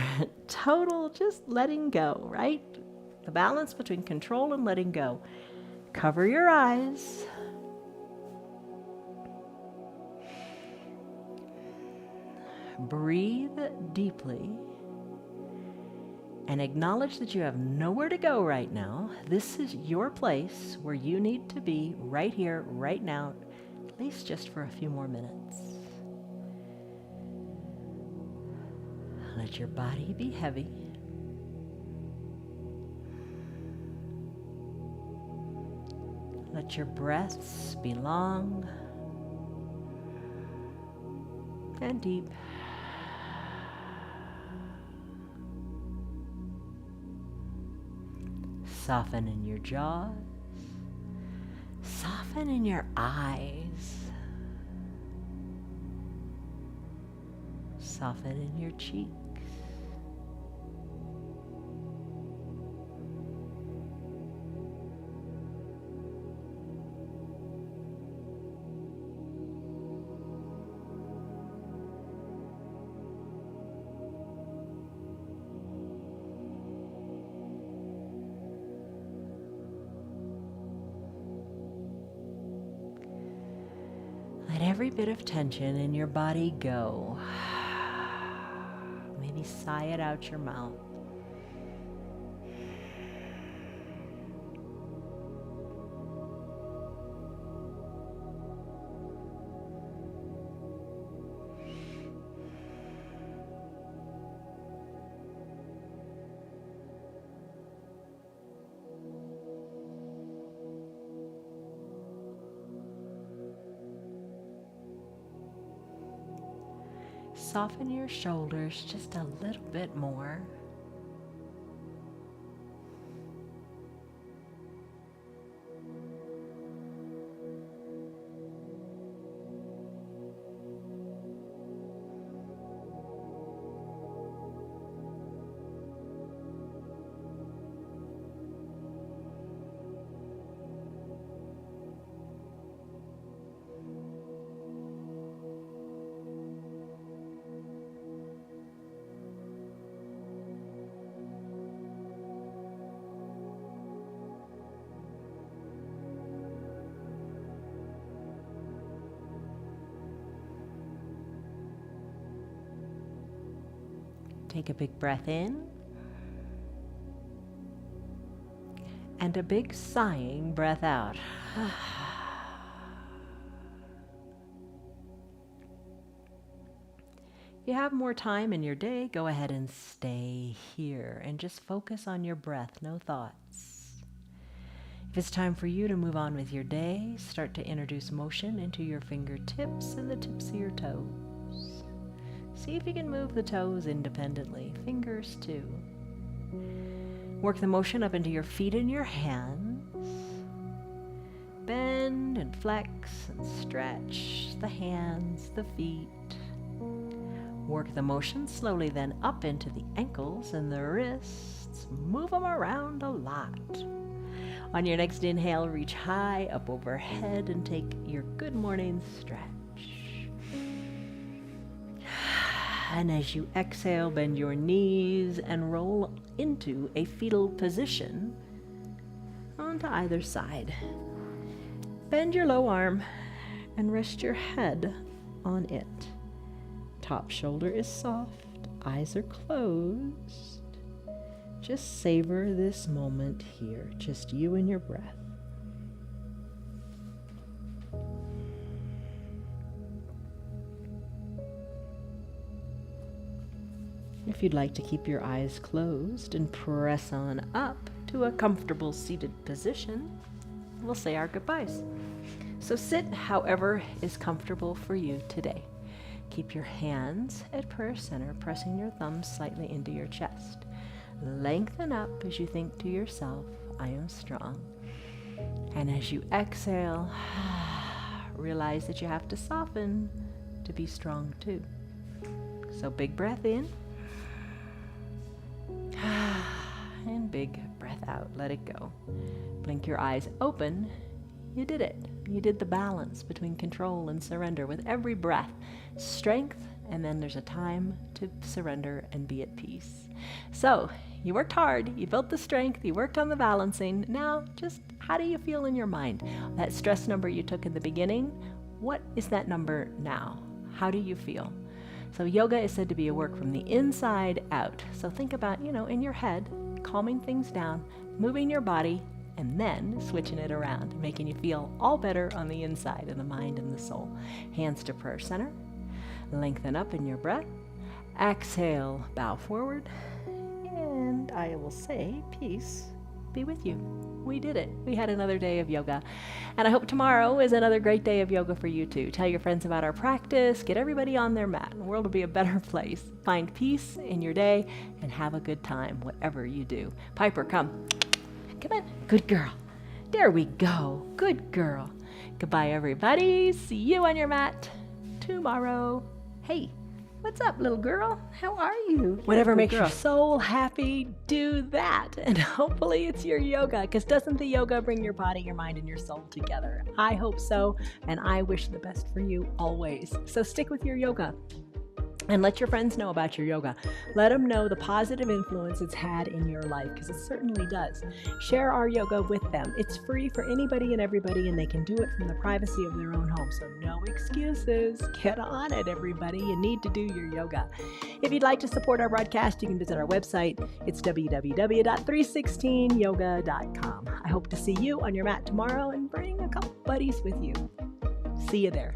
Total just letting go, right? The balance between control and letting go. Cover your eyes. Breathe deeply and acknowledge that you have nowhere to go right now. This is your place where you need to be right here, right now, at least just for a few more minutes. Let your body be heavy. Let your breaths be long and deep. Soften in your jaws. Soften in your eyes. Soften in your cheeks. Let every bit of tension in your body go. Maybe sigh it out your mouth. Soften your shoulders just a little bit more. Take a big breath in and a big sighing breath out. If you have more time in your day, go ahead and stay here and just focus on your breath, no thoughts. If it's time for you to move on with your day, start to introduce motion into your fingertips and the tips of your toes. See if you can move the toes independently, fingers too. Work the motion up into your feet and your hands. Bend and flex and stretch the hands, the feet. Work the motion slowly then up into the ankles and the wrists. Move them around a lot. On your next inhale, reach high up overhead and take your good morning stretch. And as you exhale, bend your knees and roll into a fetal position onto either side. Bend your low arm and rest your head on it. Top shoulder is soft, eyes are closed. Just savor this moment here, just you and your breath. If you'd like to keep your eyes closed and press on up to a comfortable seated position, we'll say our goodbyes. So sit however is comfortable for you today. Keep your hands at prayer center, pressing your thumbs slightly into your chest. Lengthen up as you think to yourself, I am strong. And as you exhale, realize that you have to soften to be strong too. So big breath in. And big breath out. Let it go. Blink your eyes open. You did it. You did the balance between control and surrender with every breath. Strength, and then there's a time to surrender and be at peace. So, you worked hard. You built the strength. You worked on the balancing. Now, just how do you feel in your mind? That stress number you took in the beginning, what is that number now? How do you feel? So yoga is said to be a work from the inside out. So think about, in your head, calming things down, moving your body, and then switching it around, making you feel all better on the inside, in the mind and the soul. Hands to prayer center. Lengthen up in your breath. Exhale, bow forward. And I will say, peace be with you. We did it. We had another day of yoga. And I hope tomorrow is another great day of yoga for you too. Tell your friends about our practice. Get everybody on their mat. The world will be a better place. Find peace in your day and have a good time, whatever you do. Piper, come. Come in. Good girl. There we go. Good girl. Goodbye, everybody. See you on your mat tomorrow. Hey, what's up, little girl? How are you? Whatever makes your soul happy, do that. And hopefully it's your yoga, because doesn't the yoga bring your body, your mind, and your soul together? I hope so, and I wish the best for you always. So stick with your yoga. And let your friends know about your yoga. Let them know the positive influence it's had in your life, because it certainly does. Share our yoga with them. It's free for anybody and everybody, and they can do it from the privacy of their own home. So no excuses. Get on it, everybody. You need to do your yoga. If you'd like to support our broadcast, you can visit our website. It's www.316yoga.com. I hope to see you on your mat tomorrow, and bring a couple buddies with you. See you there.